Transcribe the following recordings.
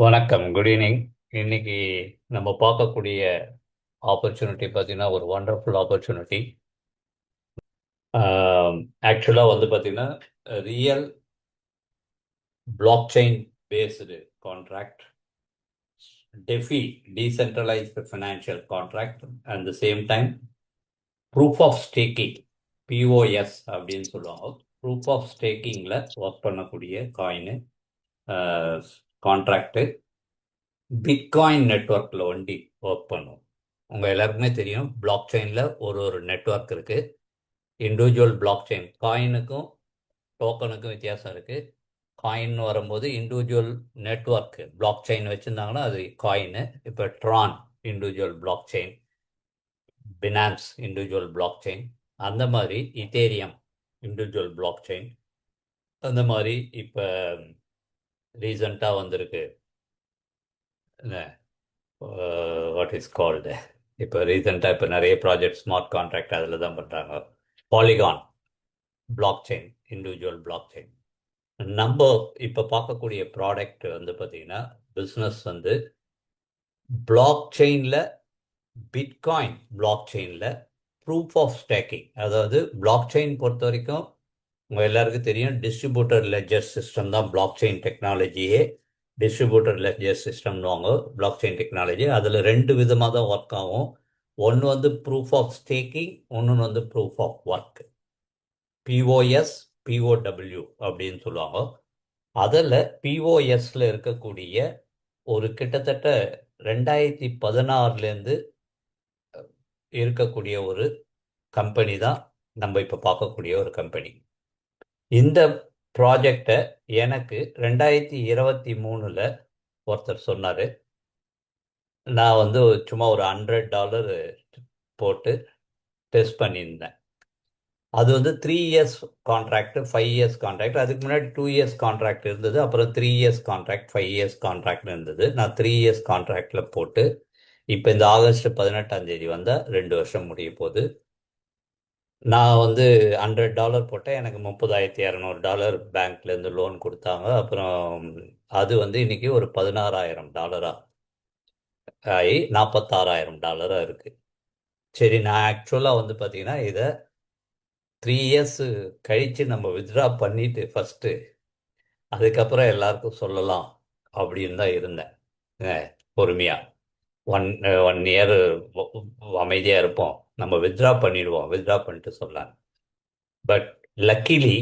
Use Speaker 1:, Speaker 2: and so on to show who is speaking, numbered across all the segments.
Speaker 1: வணக்கம், good evening. இன்னைக்கு நம்ம பார்க்கக்கூடிய ஆப்பர்ச்சுனிட்டி பார்த்தீங்கன்னா ஒரு வண்டர்ஃபுல் ஆப்பர்ச்சுனிட்டி. ஆக்சுவலாக வந்து பார்த்தீங்கன்னா real block chain based contract, DeFi decentralised financial contract, at the same time proof of staking, POS அப்படின்னு சொல்லுவாங்க. ப்ரூஃப் ஆஃப் ஸ்டேக்கிங்கில் ஒர்க் பண்ணக்கூடிய காயின் கான்ட்ராக்டு பிட்காயின் நெட்வொர்க்கில் வண்டி ஒர்க் பண்ணும். உங்கள் எல்லாருக்குமே தெரியும், பிளாக் செயினில் ஒரு நெட்வொர்க் இருக்குது. இண்டிவிஜுவல் பிளாக் செயின் காயினுக்கும் டோக்கனுக்கும் வித்தியாசம் இருக்குது. காயின் வரும்போது இண்டிவிஜுவல் நெட்வொர்க் பிளாக் செயின் வச்சுருந்தாங்கன்னா அது காயினு. இப்போ Tron individual block chain, Binance individual block chain, அந்த மாதிரி இத்தேரியம் இண்டிவிஜுவல் பிளாக் செயின். அந்த மாதிரி இப்போ ரீசண்டாக வந்திருக்கு வாட் இஸ் கால்டு. இப்போ ரீசெண்டாக இப்போ நிறைய ப்ராஜெக்ட் ஸ்மார்ட் கான்ட்ராக்ட் அதில் தான் பண்ணுறாங்க. Polygon block chain, individual block chain. நம்ம இப்போ பார்க்கக்கூடிய ப்ராடக்ட் வந்து பார்த்தீங்கன்னா பிஸ்னஸ் வந்து பிளாக் செயினில், பிட்காயின் பிளாக் செயினில் ப்ரூஃப் ஆஃப் ஸ்டேக்கிங். அதாவது பிளாக் செயின் பொறுத்த வரைக்கும் உங்கள் எல்லாருக்கும் தெரியும், டிஸ்ட்ரிபியூட்டர் லெட்ஜர் சிஸ்டம் தான் பிளாக் செயின் டெக்னாலஜியே. டிஸ்ட்ரிபியூட்டர் லெட்ஜர் சிஸ்டம்னுவாங்க பிளாக் செயின் டெக்னாலஜி. அதில் ரெண்டு விதமாக தான் ஒர்க் ஆகும். ஒன்று வந்து ப்ரூஃப் ஆஃப் ஸ்டேக்கிங், ஒன்று வந்து proof of work, POS POW அப்படின்னு சொல்லுவாங்க. அதில் பிஓஎஸ்ல இருக்கக்கூடிய ஒரு கிட்டத்தட்ட 2016லேருந்து இருக்கக்கூடிய ஒரு கம்பெனி தான் நம்ம இப்போ பார்க்கக்கூடிய ஒரு கம்பெனி. இந்த ப்ராஜெக்டை எனக்கு 2023ல் ஒருத்தர் சொன்னார். நான் வந்து சும்மா ஒரு $100 போட்டு டெஸ்ட் பண்ணியிருந்தேன். அது வந்து 3 இயர்ஸ் கான்ட்ராக்ட், 5 இயர்ஸ் கான்ட்ராக்ட். அதுக்கு முன்னாடி 2 இயர்ஸ் கான்ட்ராக்ட் இருந்தது, அப்புறம் 3 இயர்ஸ் கான்ட்ராக்ட், 5 இயர்ஸ் கான்ட்ராக்ட் இருந்தது. நான் 3 இயர்ஸ் கான்ட்ராக்டில் போட்டு இப்போ இந்த ஆகஸ்ட் 18ஆம் தேதி வந்தால் 2 வருஷம் முடிய போகுது. நான் வந்து $100 போட்டேன். எனக்கு $30,200 பேங்க்லேருந்து லோன் கொடுத்தாங்க. அப்புறம் அது வந்து இன்னைக்கு ஒரு $16,000 ஆகி $46,000 இருக்குது. சரி, நான் ஆக்சுவலாக வந்து பார்த்தீங்கன்னா இதை 3 இயர்ஸ் கழித்து நம்ம வித்ட்ரா பண்ணிட்டு ஃபஸ்ட்டு அதுக்கப்புறம் எல்லாருக்கும் சொல்லலாம் அப்படின்னு தான் இருந்தேன். பொறுமையாக 1 இயர் அமைதியாக இருப்போம், நம்ம வித்ட்ரா பண்ணிடுவோம், வித்ட்ரா பண்ணிட்டு சொல்லலாம். பட் லக்கிலி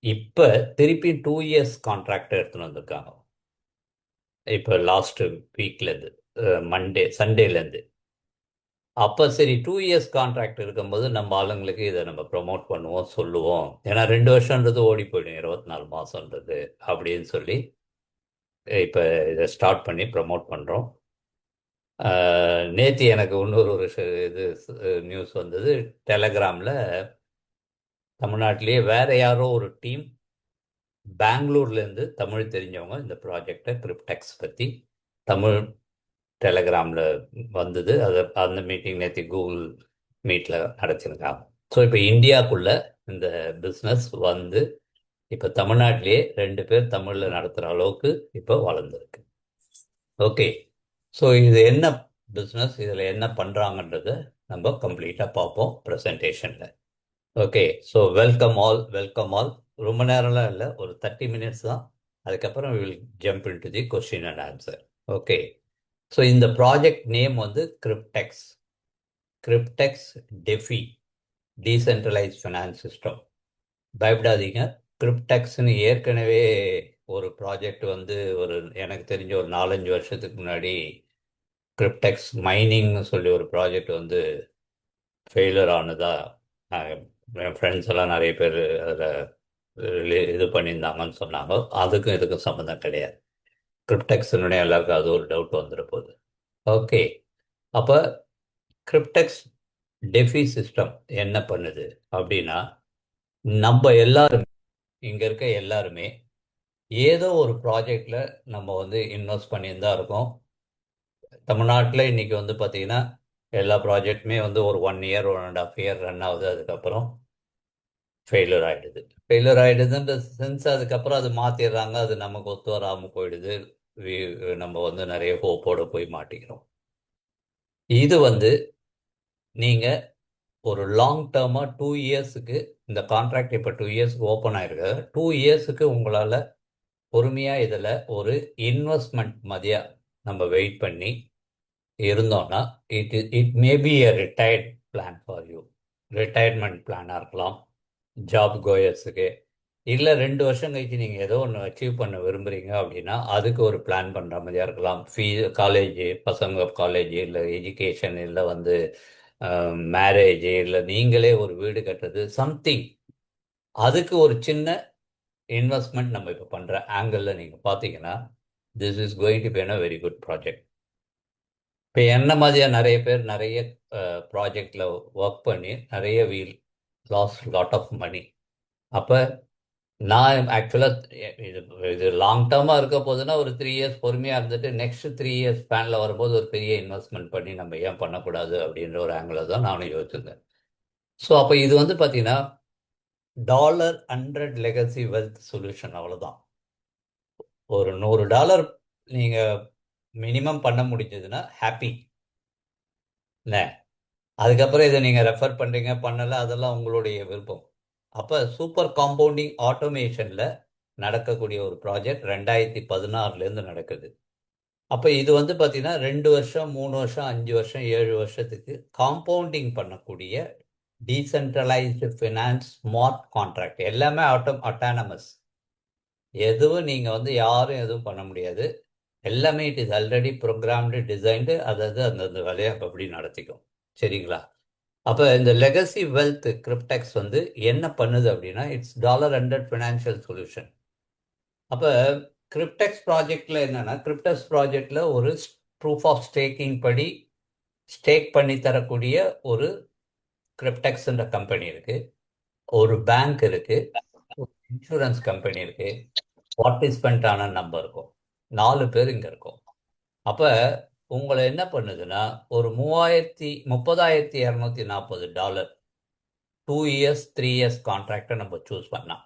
Speaker 1: இப்போ திருப்பி 2 இயர்ஸ் கான்ட்ராக்ட் எடுத்துன்னு வந்திருக்காங்க. இப்போ லாஸ்ட் வீக்லேருந்து, சண்டேலேருந்து. அப்போ சரி, 2 இயர்ஸ் கான்ட்ராக்ட் இருக்கும்போது நம்ம ஆளுங்களுக்கு இதை நம்ம ப்ரொமோட் பண்ணுவோம், சொல்லுவோம். ஏன்னா 2 வருஷன்றது ஓடி போயிடும், 24 மாதன்றது அப்படின்னு சொல்லி இப்போ இதை ஸ்டார்ட் பண்ணி ப்ரமோட் பண்ணுறோம். நேற்று எனக்கு இன்னொரு இது நியூஸ் வந்தது. டெலகிராமில் தமிழ்நாட்டிலேயே வேற யாரோ ஒரு டீம் பெங்களூர்லேருந்து தமிழ் தெரிஞ்சவங்க இந்த ப்ராஜெக்டை கிரிப்டெக்ஸ் பற்றி தமிழ் டெலகிராமில் வந்தது. அந்த மீட்டிங் நேற்று கூகுள் மீட்டில் நடத்திருக்காங்க. ஸோ இப்போ இந்தியாவுக்குள்ள இந்த பிஸ்னஸ் வந்து இப்போ தமிழ்நாட்டிலேயே 2 பேர் தமிழில் நடத்துகிற அளவுக்கு இப்போ வளர்ந்துருக்கு. ஓகே, ஸோ இது என்ன பிஸ்னஸ், இதில் என்ன பண்ணுறாங்கன்றத நம்ம கம்ப்ளீட்டாக பார்ப்போம் ப்ரெசன்டேஷனில். Okay, so welcome all, welcome all. ரொம்ப நேரம்லாம் இல்லை, ஒரு 30 மினிட்ஸ் தான். அதுக்கப்புறம் will jump into the question and answer. Okay, so இந்த ப்ராஜெக்ட் நேம் வந்து Cryptex. Cryptex DeFi decentralize finance system. பயப்படாதீங்க, கிரிப்டெக்ஸ்னு ஏற்கனவே ஒரு ப்ராஜெக்ட் வந்து எனக்கு தெரிஞ்ச ஒரு 4-5 வருஷத்துக்கு முன்னாடி கிரிப்டெக்ஸ் மைனிங்னு சொல்லி ஒரு ப்ராஜெக்ட் வந்து ஃபெயிலர் ஆனதா என் ஃப்ரெண்ட்ஸ் எல்லாம் நிறைய பேர் அதில் இது பண்ணியிருந்தாங்கன்னு சொன்னாங்க. அதுக்கும் இதுக்கும் சம்மந்தம் கிடையாது. கிரிப்டெக்ஸ்னுடைய எல்லாருக்கும் அது ஒரு டவுட் வந்துட போகுது. ஓகே, அப்போ கிரிப்டெக்ஸ் டெஃபி சிஸ்டம் என்ன பண்ணுது அப்படின்னா, நம்ம எல்லாருமே, இங்கே இருக்க எல்லாருமே ஏதோ ஒரு ப்ராஜெக்டில் நம்ம வந்து இன்வெஸ்ட் பண்ணின்னு தான் இருக்கோம். தமிழ்நாட்டில் இன்னைக்கு வந்து பார்த்தீங்கன்னா எல்லா ப்ராஜெக்ட்டுமே வந்து ஒரு 1 இயர் 1.5 இயர் ரன் ஆகுது. அதுக்கப்புறம் ஃபெயிலியர் ஆகிடுது. ஃபெயிலியர் ஆகிடுதுன்ற சென்ஸ் அதுக்கப்புறம் அது மாற்றிடுறாங்க, அது நமக்கு ஒத்து வராமல் போயிடுது. நம்ம வந்து நிறைய ஹோப்போட போய் மாட்டிக்கிறோம். இது வந்து நீங்கள் ஒரு லாங் டேர்மாக 2 இயர்ஸுக்கு இந்த கான்ட்ராக்ட் இப்போ 2 இயர்ஸ்க்கு ஓப்பன் ஆயிருக்கு. 2 இயர்ஸுக்கு உங்களால் பொறுமையாக இதில் ஒரு இன்வெஸ்ட்மெண்ட் மதியாக நம்ம வெயிட் பண்ணி இருந்தோம்னா it may be a retired plan for you. Retirement பிளானாக இருக்கலாம் ஜாப் கோயர்ஸுக்கு. இல்லை 2 வருஷம் கழிச்சு நீங்கள் ஏதோ ஒன்று அச்சீவ் பண்ண விரும்புகிறீங்க அப்படின்னா அதுக்கு ஒரு பிளான் பண்ணுற மாதிரியா இருக்கலாம். காலேஜ் பசங்க காலேஜ் இல்லை எஜுகேஷன் இல்லை வந்து மேரேஜ் இல்லை நீங்களே ஒரு வீடு கட்டுறது சம்திங். அதுக்கு ஒரு சின்ன இன்வெஸ்ட்மெண்ட் நம்ம இப்போ பண்ணுற ஆங்கிளில் நீங்கள் பார்த்தீங்கன்னா this is going to be a very good project. இப்போ என்ன மாதிரியாக நிறைய பேர் நிறைய ப்ராஜெக்டில் ஒர்க் பண்ணி நிறைய we'll loss lot of money. அப்போ நான் ஆக்சுவலாக இது லாங் டேர்மாக இருக்க போதுன்னா ஒரு 3 இயர்ஸ் பொறுமையாக இருந்துட்டு நெக்ஸ்ட் 3 இயர்ஸ் ஸ்பேனில் வரும்போது ஒரு பெரிய இன்வெஸ்ட்மெண்ட் பண்ணி நம்ம ஏன் பண்ணக்கூடாது அப்படின்ற ஒரு ஆங்கிளில் தான் நானும் யோசிச்சிருந்தேன். ஸோ அப்போ இது வந்து பார்த்தீங்கன்னா $100 லெகசி வெல்த் சொல்யூஷன். அவ்வளோதான். ஒரு $100 நீங்கள் மினிமம் பண்ண முடிஞ்சதுன்னா ஹாப்பி என்ன. அதுக்கப்புறம் இதை நீங்கள் ரெஃபர் பண்ணுறீங்க பண்ணலை அதெல்லாம் உங்களுடைய விருப்பம். அப்போ சூப்பர் காம்பவுண்டிங் ஆட்டோமேஷனில் நடக்கக்கூடிய ஒரு ப்ராஜெக்ட் 2016 நடக்குது. அப்போ இது வந்து பார்த்தீங்கன்னா 2 வருஷம் 3 வருஷம் 5 வருஷம் 7 வருஷத்துக்கு காம்பவுண்டிங் பண்ணக்கூடிய டீசென்ட்ரலைஸ்டு ஃபினான்ஸ் ஸ்மார்ட் கான்ட்ராக்ட். எல்லாமே அட்டானமஸ். எதுவும் நீங்கள் வந்து யாரும் எதுவும் பண்ண முடியாது. எல்லாமே it is already programmed designed. அதாவது அந்தந்த வேலையை அப்படி நடத்திக்கும். சரிங்களா? அப்போ இந்த லெகசி வெல்த் கிரிப்டெக்ஸ் வந்து என்ன பண்ணுது அப்படின்னா இட்ஸ் $100 ஃபினான்ஷியல் சொல்யூஷன். அப்போ கிரிப்டெக்ஸ் ப்ராஜெக்டில் என்னென்னா கிரிப்டெக்ஸ் ப்ராஜெக்டில் ஒரு ப்ரூஃப் ஆஃப் ஸ்டேக்கிங் படி ஸ்டேக் பண்ணி தரக்கூடிய ஒரு கிரிப்டெக்ஸ்ன்ற கம்பெனி இருக்குது, ஒரு பேங்க் இருக்குது, ஒரு இன்சூரன்ஸ் கம்பெனி இருக்குது, பார்ட்டிசிபெண்ட்டான நம்பர் இருக்கும். 4 பேர் இங்கே இருக்கும். அப்போ உங்களை என்ன பண்ணுதுன்னா ஒரு $30,240 2 இயர்ஸ் 3 இயர்ஸ் கான்ட்ராக்டை நம்ம சூஸ் பண்ணலாம்.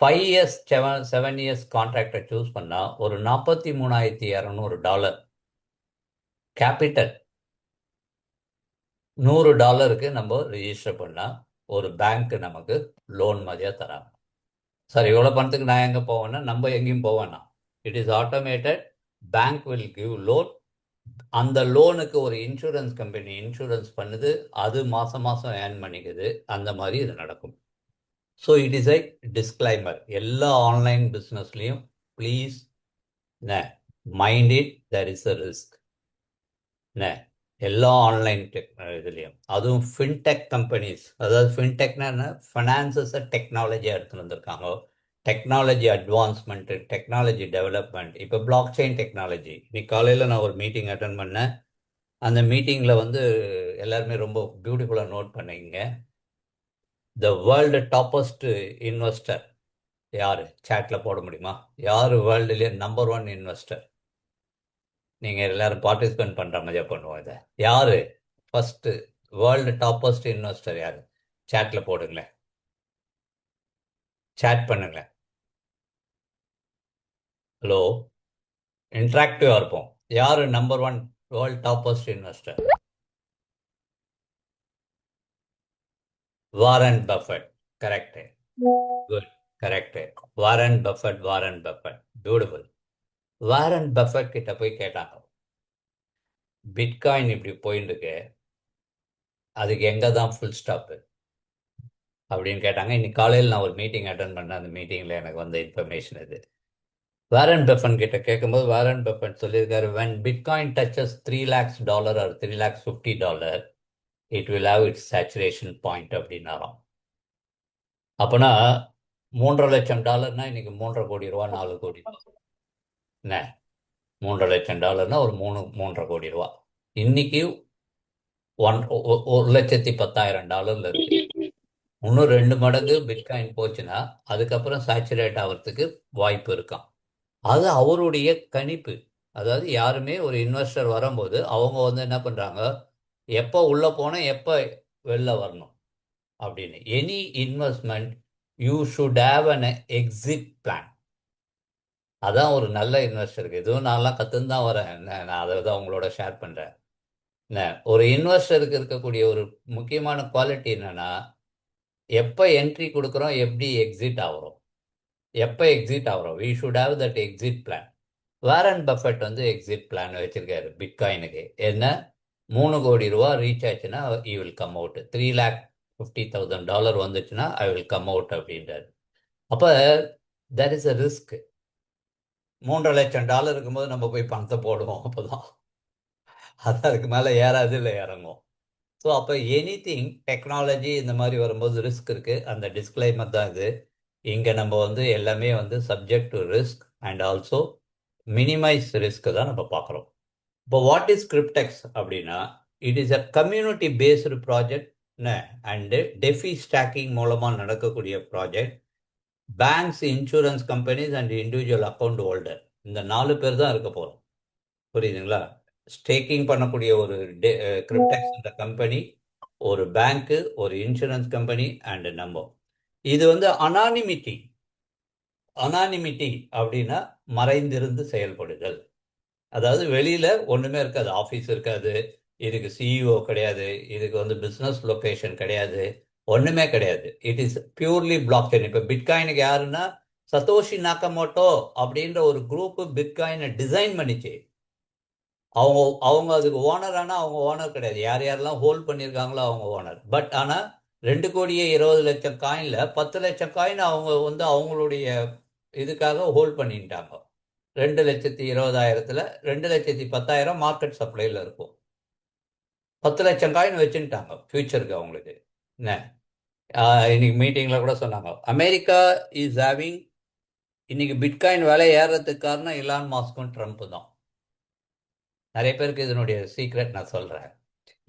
Speaker 1: 5 இயர்ஸ் 7 இயர்ஸ் கான்ட்ராக்டை சூஸ் பண்ணால் ஒரு $43,200 கேபிட்டல். $100க்கு நம்ம ரிஜிஸ்டர் பண்ணால் ஒரு பேங்க் நமக்கு லோன் மாதிரியாக தராங்க. சார் இவ்வளோ பணத்துக்கு நான் எங்கே போவேன்னா நம்ம எங்கேயும் போவேன்னா it is automated. Bank will give loan. அந்த லோனுக்கு ஒரு இன்சூரன்ஸ் கம்பெனி இன்சூரன்ஸ் பண்ணுது, அது மாதம் மாதம் ஏர்ன் பண்ணிக்குது. அந்த மாதிரி இது நடக்கும். So it is a disclaimer. எல்லா ஆன்லைன் பிஸ்னஸ்லையும் please mind it there is a risk. எல்லா ஆன்லைன் இதுலேயும் அதுவும் ஃபின்டெக் கம்பெனிஸ், அதாவது ஃபின்டெக்னா என்ன, ஃபினான்சஸை டெக்னாலஜியாக எடுத்துகிட்டு வந்திருக்காங்க. Technology advancement, technology development. இப்போ பிளாக் செயின் டெக்னாலஜி. இன்னைக்கு காலையில் நான் ஒரு மீட்டிங் அட்டன் பண்ணேன். அந்த மீட்டிங்கில் வந்து எல்லாருமே ரொம்ப பியூட்டிஃபுல்லாக நோட் பண்ணிங்க. த வேர்ல்டு டாப்பஸ்ட் இன்வெஸ்டர் யார்? சேட்டில் போட முடியுமா? யார் வேர்ல்டுலேயே நம்பர் 1 இன்வெஸ்டர்? நீங்கள் எல்லோரும் பார்ட்டிசிபேட் பண்ணுற மாதிரியா பண்ணுவோம் இதை. யார் ஃபஸ்ட்டு வேர்ல்டு டாப்பஸ்ட் இன்வெஸ்டர் யார்? சேட்டில் போடுங்களேன், சேட் பண்ணுங்களேன். ஹலோ, இன்ட்ராக்டிவாக இருப்போம். யார் number 1 world toppest investor? Warren Buffett. Correct, good, correct. Warren Buffett, Warren Buffett, beautiful. Warren Buffett கிட்ட போய் கேட்டாங்க, பிட்காயின் இப்படி போயின்னு இருக்கு, அதுக்கு எங்கே தான் ஃபுல் ஸ்டாப்பு அப்படின்னு கேட்டாங்க. இன்னைக்கு காலையில் நான் ஒரு மீட்டிங் அட்டன் பண்ணேன். அந்த மீட்டிங்கில் எனக்கு வந்த இன்ஃபர்மேஷன் இது. வாரன் பஃபன் கிட்ட கேட்கும்போது வாரன் பஃபன் சொல்லியிருக்காரு, when bitcoin touches $3 lakhs or $3,50,000 it will have its saturation point அப்படின்னாராம். அப்போனா $3,00,000 இன்னைக்கு 3.5 கோடி ரூபா 4 கோடி ரூபா என்ன. $3,00,000 ஒரு 3.5 கோடி ரூபா. இன்னைக்கு $1,10,000 இருக்கு. இன்னும் 2 மடங்கு பிட்காயின் போச்சுன்னா அதுக்கப்புறம் சேச்சுரேட் ஆகிறதுக்கு வாய்ப்பு இருக்கான். அது அவருடைய கணிப்பு. அதாவது யாருமே ஒரு இன்வெஸ்டர் வரும்போது அவங்க வந்து என்ன பண்ணுறாங்க, எப்போ உள்ளே போனால் எப்போ வெளில வரணும் அப்படின்னு. Any investment you should have an exit plan. அதான் ஒரு நல்ல இன்வெஸ்டருக்கு. இதுவும் நான்லாம் கற்றுன்னு தான் வரேன். நான் அதை தான் உங்களோட ஷேர் பண்ணுறேன். ஒரு இன்வெஸ்டருக்கு இருக்கக்கூடிய ஒரு முக்கியமான குவாலிட்டி என்னன்னா, எப்போ என்ட்ரி கொடுக்குறோம், எப்படி எக்ஸிட் ஆகுறோம். எப்போ எக்ஸிட் ஆகுறோம், we should have that exit plan. Warren Buffett வந்து எக்ஸிட் பிளான் வச்சிருக்காரு பிட்காயினுக்கு. என்ன, $3 கோடி ரீச் ஆச்சுன்னா ஈ வில் கம் அவுட். $3,50,000 வந்துச்சுன்னா ஐ வில் கம் அவுட் அப்படின்றாரு. அப்போ தட் இஸ் அ ரிஸ்க். $3,00,000 இருக்கும்போது நம்ம போய் பணத்தை போடுவோம். அப்போதான் அது அதுக்கு மேலே ஏறாது, இல்லை இறங்கும். ஸோ அப்போ எனிதிங் டெக்னாலஜி இந்த மாதிரி வரும்போது ரிஸ்க் இருக்குது. அந்த டிஸ்க்ளைமர் தான் இது. இங்கே நம்ம வந்து எல்லாமே வந்து subject to risk and also minimise risk தான் நம்ம பார்க்குறோம். இப்போ வாட் இஸ் கிரிப்டெக்ஸ் அப்படின்னா, it is a community based project and DeFi staking மூலமாக நடக்கக்கூடிய project. Banks, insurance companies and individual account holder, இந்த 4 பேர் தான் இருக்க போகிறோம். புரியுதுங்களா? ஸ்டேக்கிங் பண்ணக்கூடிய ஒரு கிரிப்டெக்ஸ் கம்பெனி, ஒரு பேங்க்கு, ஒரு இன்சூரன்ஸ் கம்பெனி அண்ட் நம்ம. இது வந்து அனானிமிட்டி. அனானிமிட்டி அப்படின்னா மறைந்திருந்து செயல்படுதல். அதாவது வெளியில ஒண்ணுமே இருக்காது, ஆஃபீஸ் இருக்காது, இதுக்கு சிஇஓ கிடையாது, இதுக்கு வந்து பிஸ்னஸ் லொகேஷன் கிடையாது, ஒண்ணுமே கிடையாது. It is purely block chain. இப்போ பிட்காயினுக்கு யாருன்னா சதோஷி நாக்கமோட்டோ அப்படின்ற ஒரு குரூப் பிட்காயினை டிசைன் பண்ணிச்சு. அவங்க அவங்க அதுக்கு ஓனர். ஆனால் அவங்க ஓனர் கிடையாது. யார் யாரெல்லாம் ஹோல்ட் பண்ணியிருக்காங்களோ அவங்க ஓனர். பட் ஆனால் 2,20,00,000 காயினில் 10,00,000 காயின் அவங்க வந்து அவங்களுடைய இதுக்காக ஹோல்ட் பண்ணிட்டாங்க. 2,20,000 2,10,000 மார்க்கெட் சப்ளையில் இருக்கும். 10,00,000 காயின் வச்சுட்டாங்க ஃபியூச்சருக்கு அவங்களுக்கு. என்ன, இன்னைக்கு மீட்டிங்கில் கூட சொன்னாங்க, அமெரிக்கா இஸ் ஹேவிங், இன்னைக்கு பிட்காயின் விலை ஏறுறதுக்கு காரணம் இலான் மாஸ்க்கும் ட்ரம்ப் தான். நிறைய பேருக்கு இதனுடைய சீக்ரெட் நான் சொல்கிறேன்.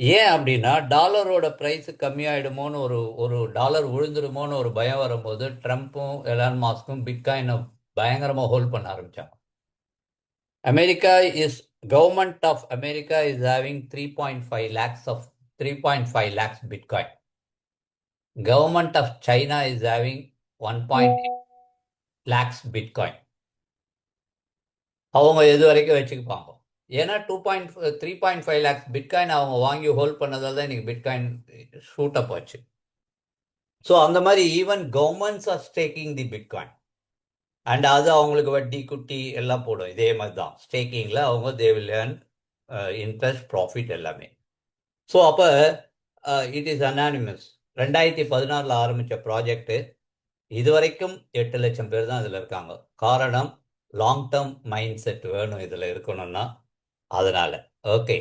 Speaker 1: ஏன் அப்படின்னா, டாலரோட ப்ரைஸ் கம்மியாயிடுமோன்னு ஒரு ஒரு டாலர் விழுந்துடுமோன்னு ஒரு பயம் வரும்போது ட்ரம்ப்பும் எலான் மாஸ்க்கும் பிட்காயினை பயங்கரமாக ஹோல்ட் பண்ண ஆரம்பித்தாங்க. America is, government of America is having 3.5 lakhs Bitcoin. Government of China is having 1.8 lakhs Bitcoin. அவங்க எது வரைக்கும் வச்சுக்குப்பாங்க. ஏன்னா 3.5 lakhs பிட்காயின் அவங்க வாங்கி ஹோல்ட் பண்ணதால் தான் இன்னைக்கு பிட்காயின் ஷூட் அப் ஆச்சு. ஸோ அந்த மாதிரி even governments R staking the bitcoin. And அது அவங்களுக்கு வட்டி குட்டி எல்லாம் போடும். இதே மாதிரி தான் ஸ்டேக்கிங்கில் அவங்க they will earn interest, profit எல்லாமே. ஸோ அப்போ இட் இஸ் அனானிமஸ். 2016 ஆரம்பித்த ப்ராஜெக்டு இது வரைக்கும் 8 லட்சம் பேர் தான் இதில் இருக்காங்க. காரணம், லாங் டேர்ம் மைண்ட் செட் வேணும் இதில் இருக்கணும்னா. அதனால் ஓகே.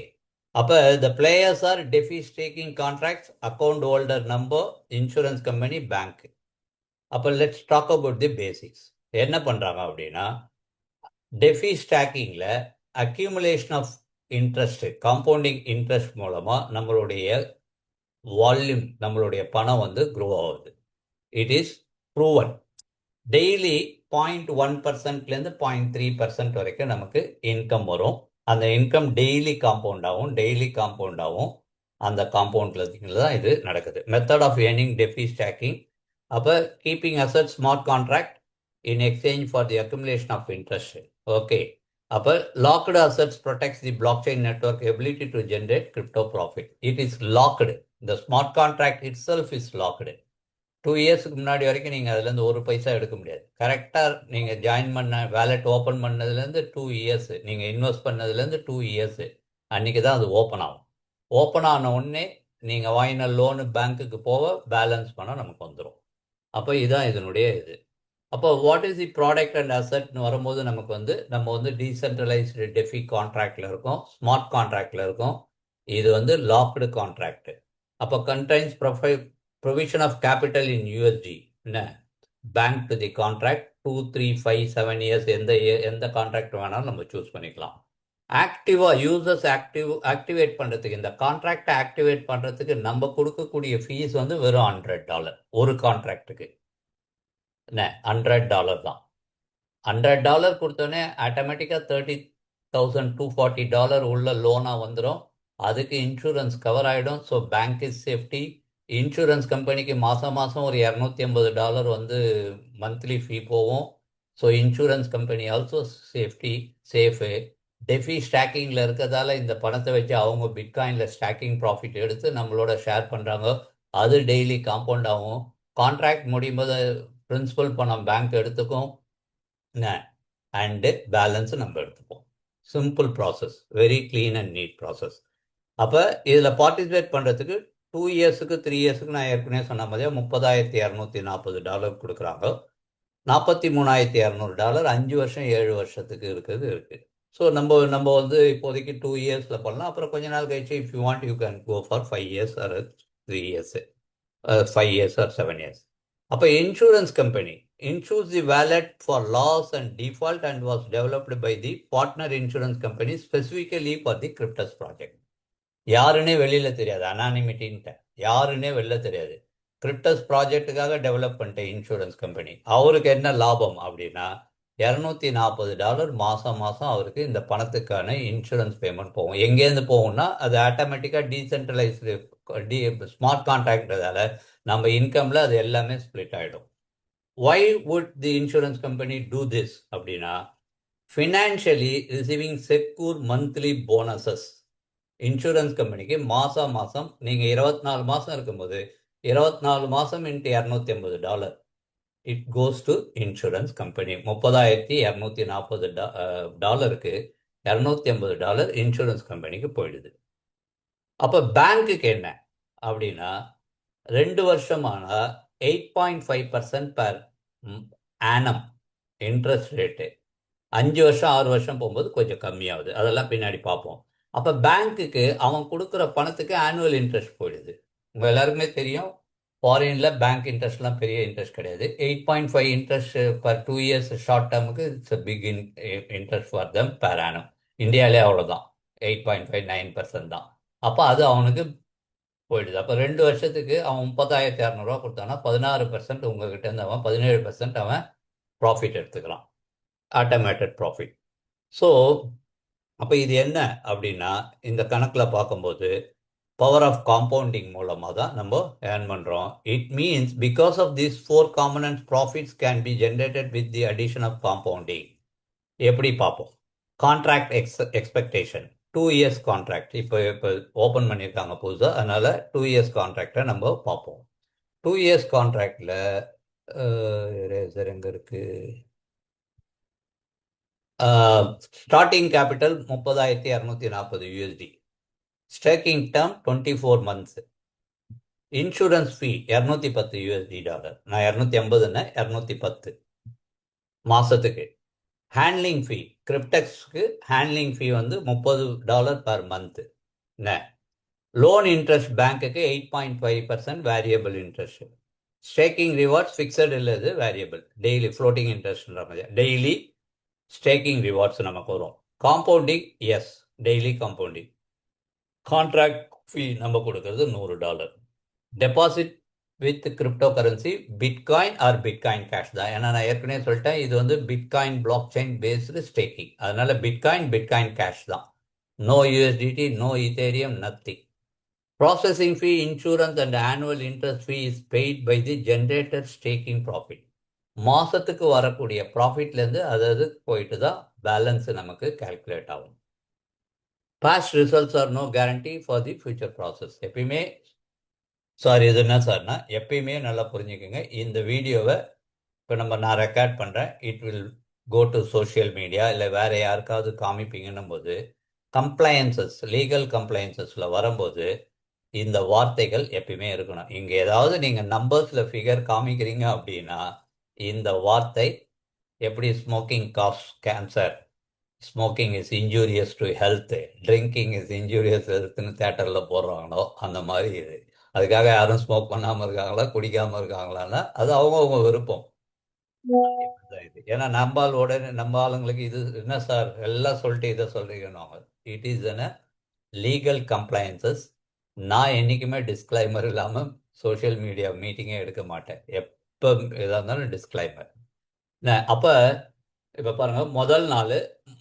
Speaker 1: அப்போ the players are DeFi staking contracts, account holder number, insurance company, bank. அப்போ let's talk about the basics. என்ன பண்ணுறாங்க அப்படின்னா, டெஃபி ஸ்டாக்கிங்கில் accumulation of interest, compounding interest மூலமாக நம்மளுடைய வால்யூம், நம்மளுடைய பணம் வந்து க்ரோ ஆகுது. It is proven. டெய்லி 0.1%லேருந்து 0.3% வரைக்கும் நமக்கு இன்கம் வரும். அந்த இன்கம் டெய்லி காம்பவுண்ட் ஆகும். டெய்லி காம்பவுண்ட் ஆகும். அந்த காம்பவுண்டில் தான் இது நடக்குது. Method of earning DeFi staking. அப்போ keeping asset smart contract in exchange for the accumulation of interest. Okay. அப்போ locked assets protects the blockchain network ability to generate crypto profit. It is locked. இந்த smart contract itself is locked. 2 இயர்ஸுக்கு முன்னாடி வரைக்கும் நீங்கள் அதுலேருந்து ஒரு பைசா எடுக்க முடியாது. கரெக்டாக நீங்கள் ஜாயின் பண்ண வேலெட் ஓப்பன் பண்ணதுலேருந்து 2 இயர்ஸ், நீங்கள் இன்வெஸ்ட் பண்ணதுலேருந்து 2 இயர்ஸு, அன்றைக்கி தான் அது ஓப்பன் ஆகும். ஓப்பன் ஆன உடனே நீங்கள் வாங்கின லோனு பேங்க்குக்கு போக பேலன்ஸ் பண்ண நமக்கு வந்துடும். அப்போ இதுதான் இதனுடைய இது. அப்போ what is the product and அசட்னு வரும்போது நமக்கு வந்து நம்ம வந்து டீசென்ட்ரலைஸ்டு டெஃபி கான்ட்ராக்டில் இருக்கோம், ஸ்மார்ட் கான்ட்ராக்டில் இருக்கோம். இது வந்து லாக்டு கான்ட்ராக்டு. அப்போ contains provision of capital in USD, bank to the contract 2, 3, 5, 7 years எந்த கான்ட்ராக்ட் வேணாலும் நம்ம சூஸ் பண்ணிக்கலாம். ஆக்டிவாக யூசர்ஸ் ஆக்டிவேட் பண்ணுறதுக்கு, இந்த கான்ட்ராக்டை ஆக்டிவேட் பண்ணுறதுக்கு நம்ம கொடுக்கக்கூடிய ஃபீஸ் வந்து வெறும் $100 ஒரு கான்ட்ராக்டுக்கு. என்ன, $100 தான். $100 கொடுத்தோன்னே ஆட்டோமேட்டிக்காக $30,240 உள்ள லோனாக வந்துடும். அதுக்கு இன்சூரன்ஸ் கவர் ஆகிடும். So bank is safety. Insurance கம்பெனிக்கு மாதம் மாதம் ஒரு $250 வந்து மந்த்லி ஃபீ போகும். So insurance company also safe. DeFi ஸ்டாக்கிங்கில் இருக்கிறதால இந்த பணத்தை வச்சு அவங்க பிட்காயினில் ஸ்டாக்கிங் ப்ராஃபிட் எடுத்து நம்மளோட ஷேர் பண்ணுறாங்க. அது டெய்லி காம்பவுண்ட் ஆகும். கான்ட்ராக்ட் முடியும் போது பிரின்சிபல் பணம் பேங்க் எடுத்துக்கும் அண்டு பேலன்ஸு நம்ம எடுத்துப்போம். Simple process, very clean and neat process. அப்போ இதில் பார்ட்டிசிபேட் பண்ணுறதுக்கு 2 இயர்ஸுக்கு 3 இயர்ஸுக்கு நான் ஏற்கனவே சொன்ன மாதிரியா $30,240 கொடுக்குறாங்க. $43,200 5 வருஷம் 7 வருஷத்துக்கு இருக்கிறது இருக்குது. ஸோ நம்ம வந்து இப்போதைக்கு 2 இயர்ஸில் பண்ணலாம். அப்புறம் கொஞ்ச நாள் கழிச்சு if you want you can go for 5 years or 3 years, 5 years or 7 years. அப்போ insurance company insures the wallet for loss and default and was developed by the partner insurance company specifically for the Cryptus project. யாருன்னே வெளியில் தெரியாது, அனானிமிட்டின்ட்டு யாருன்னே வெளில தெரியாது. கிரிப்டஸ் ப்ராஜெக்டுக்காக develop பண்ணிட்ட insurance company. அவருக்கு என்ன லாபம் அப்படின்னா $240 மாதம் அவருக்கு இந்த பணத்துக்கான இன்சூரன்ஸ் பேமெண்ட் போகும். எங்கேருந்து போகும்னா அது ஆட்டோமேட்டிக்காக டீசென்ட்ரலைஸ்டு ஸ்மார்ட் கான்ட்ராக்ட்றதால நம்ம இன்கமில் அது எல்லாமே ஸ்ப்ளிட் ஆகிடும். Why would the insurance company do this அப்படின்னா financially receiving secure monthly bonuses. Insurance கம்பெனிக்கு மாதம் நீங்கள் 24 மாதம் இருக்கும்போது 24 மாதம் into $250 it goes to insurance company. $30,240 $250 insurance கம்பெனிக்கு போயிடுது. அப்போ பேங்க்குக்கு என்ன அப்படின்னா 2 வருஷமான 8.5% per annum இன்ட்ரெஸ்ட் ரேட்டு. 5 வருஷம் 6 வருஷம் போகும்போது கொஞ்சம் கம்மியாகுது, அதெல்லாம் பின்னாடி பார்ப்போம். அப்போ பேங்க்குக்கு அவன் கொடுக்குற பணத்துக்கு ஆனுவல் இன்ட்ரெஸ்ட் போயிடுது. உங்கள் எல்லாருக்குமே தெரியும், ஃபாரினில் பேங்க் இன்ட்ரெஸ்ட்லாம் பெரிய இன்ட்ரெஸ்ட் கிடையாது. 8.5 இன்ட்ரெஸ்ட் பர் 2 இயர்ஸ் ஷார்ட் டேர்முக்கு it's a big interest for them per annum. இந்தியாவிலே அவ்வளோதான், 8.59% தான். அப்போ அது அவனுக்கு போயிடுது. அப்போ 2 வருஷத்துக்கு அவன் $30,200 கொடுத்தானா 16% உங்ககிட்ட இருந்து அவன் 17% அவன் ப்ராஃபிட் எடுத்துக்கலாம், ஆட்டோமேட்டட் ப்ராஃபிட். ஸோ அப்போ இது என்ன அப்படின்னா இந்த கணக்கில் பார்க்கும்போது பவர் ஆஃப் காம்பவுண்டிங் மூலமாக தான் நம்ம ஏர்ன் பண்ணுறோம். It means because of these 4 components profits can be generated with the addition of compounding. எப்படி பார்ப்போம்? கான்ட்ராக்ட் எக்ஸ்பெக்டேஷன் 2 இயர்ஸ் கான்ட்ராக்ட் இப்போ ஓப்பன் பண்ணியிருக்காங்க புதுசாக, அதனால் 2 இயர்ஸ் கான்ட்ராக்டை நம்ம பார்ப்போம். 2 இயர்ஸ் கான்ட்ராக்டில் எங்கே இருக்குது? Starting capital $30,240 staking term 24 months. Insurance fee $210. நான் 250ன்னு 210 மாதத்துக்கு. ஹேண்ட்லிங் ஃபீ கிரிப்டெக்ஸ்க்கு ஹேண்ட்லிங் ஃபீ வந்து $30 பர் மந்த்து. என்ன லோன் இன்ட்ரெஸ்ட் பேங்க்குக்கு 8.5% variable interest. Staking rewards fixed இல்லை, இது வேரியபிள், டெய்லி ஃப்ளோட்டிங் இன்ட்ரெஸ்ட்ன்ற மாதிரி டெய்லி ஸ்டேக்கிங் ரிவார்ட்ஸ் நமக்கு வரும். Compounding yes, daily compounding. Contract fee நம்ம கொடுக்கறது $100. Deposit with cryptocurrency bitcoin or bitcoin cash தான். ஏன்னா நான் ஏற்கனவே சொல்லிட்டேன், இது வந்து bitcoin block chain based staking, அதனால பிட்காயின் கேஷ் தான். No USDT, no ethereum, nothing. Processing fee, insurance and annual interest fee is paid by the generated staking profit. மாதத்துக்கு வரக்கூடிய ப்ராஃபிட்லேருந்து அதாவது போயிட்டு தான் பேலன்ஸு நமக்கு கால்குலேட் ஆகும். Past results are no guarantee for the future process. எப்பயுமே sir இது என்ன சார்னா எப்பயுமே நல்லா புரிஞ்சுக்கோங்க, இந்த வீடியோவை இப்போ நான் ரெக்கார்ட் பண்ணுறேன், it will go to social media இல்லை வேறு யாருக்காவது காமிப்பீங்கன்னும் போது கம்ப்ளையன்சஸ், லீகல் கம்ப்ளையன்சஸில் வரும்போது இந்த வார்த்தைகள் எப்பயுமே இருக்கணும். இங்கே ஏதாவது நீங்கள் நம்பர்ஸில் ஃபிகர் காமிக்கிறீங்க அப்படின்னா இந்த வார்த்தை எப்படி smoking causes cancer, smoking is injurious to health, drinking is injurious ஹெல்த்துன்னு தேட்டரில் போடுறாங்களோ அந்த மாதிரி இது. அதுக்காக யாரும் ஸ்மோக் பண்ணாமல் இருக்காங்களா, குடிக்காமல் இருக்காங்களான்னா அது அவங்கவுங்க விருப்பம். ஏன்னா நம்ம ஆளுங்களுக்கு இது என்ன சார் எல்லாம் சொல்லிட்டு இதை சொல்றீங்கன்னு, it is a legal compliances. நான் என்றைக்குமே டிஸ்க்ளைமர் இல்லாமல் சோஷியல் மீடியா மீட்டிங்கே எடுக்க மாட்டேன். எப்போ எதாக இருந்தாலும் டிஸ்க்ளைமர். அப்போ இப்போ பாருங்கள், முதல் நாள்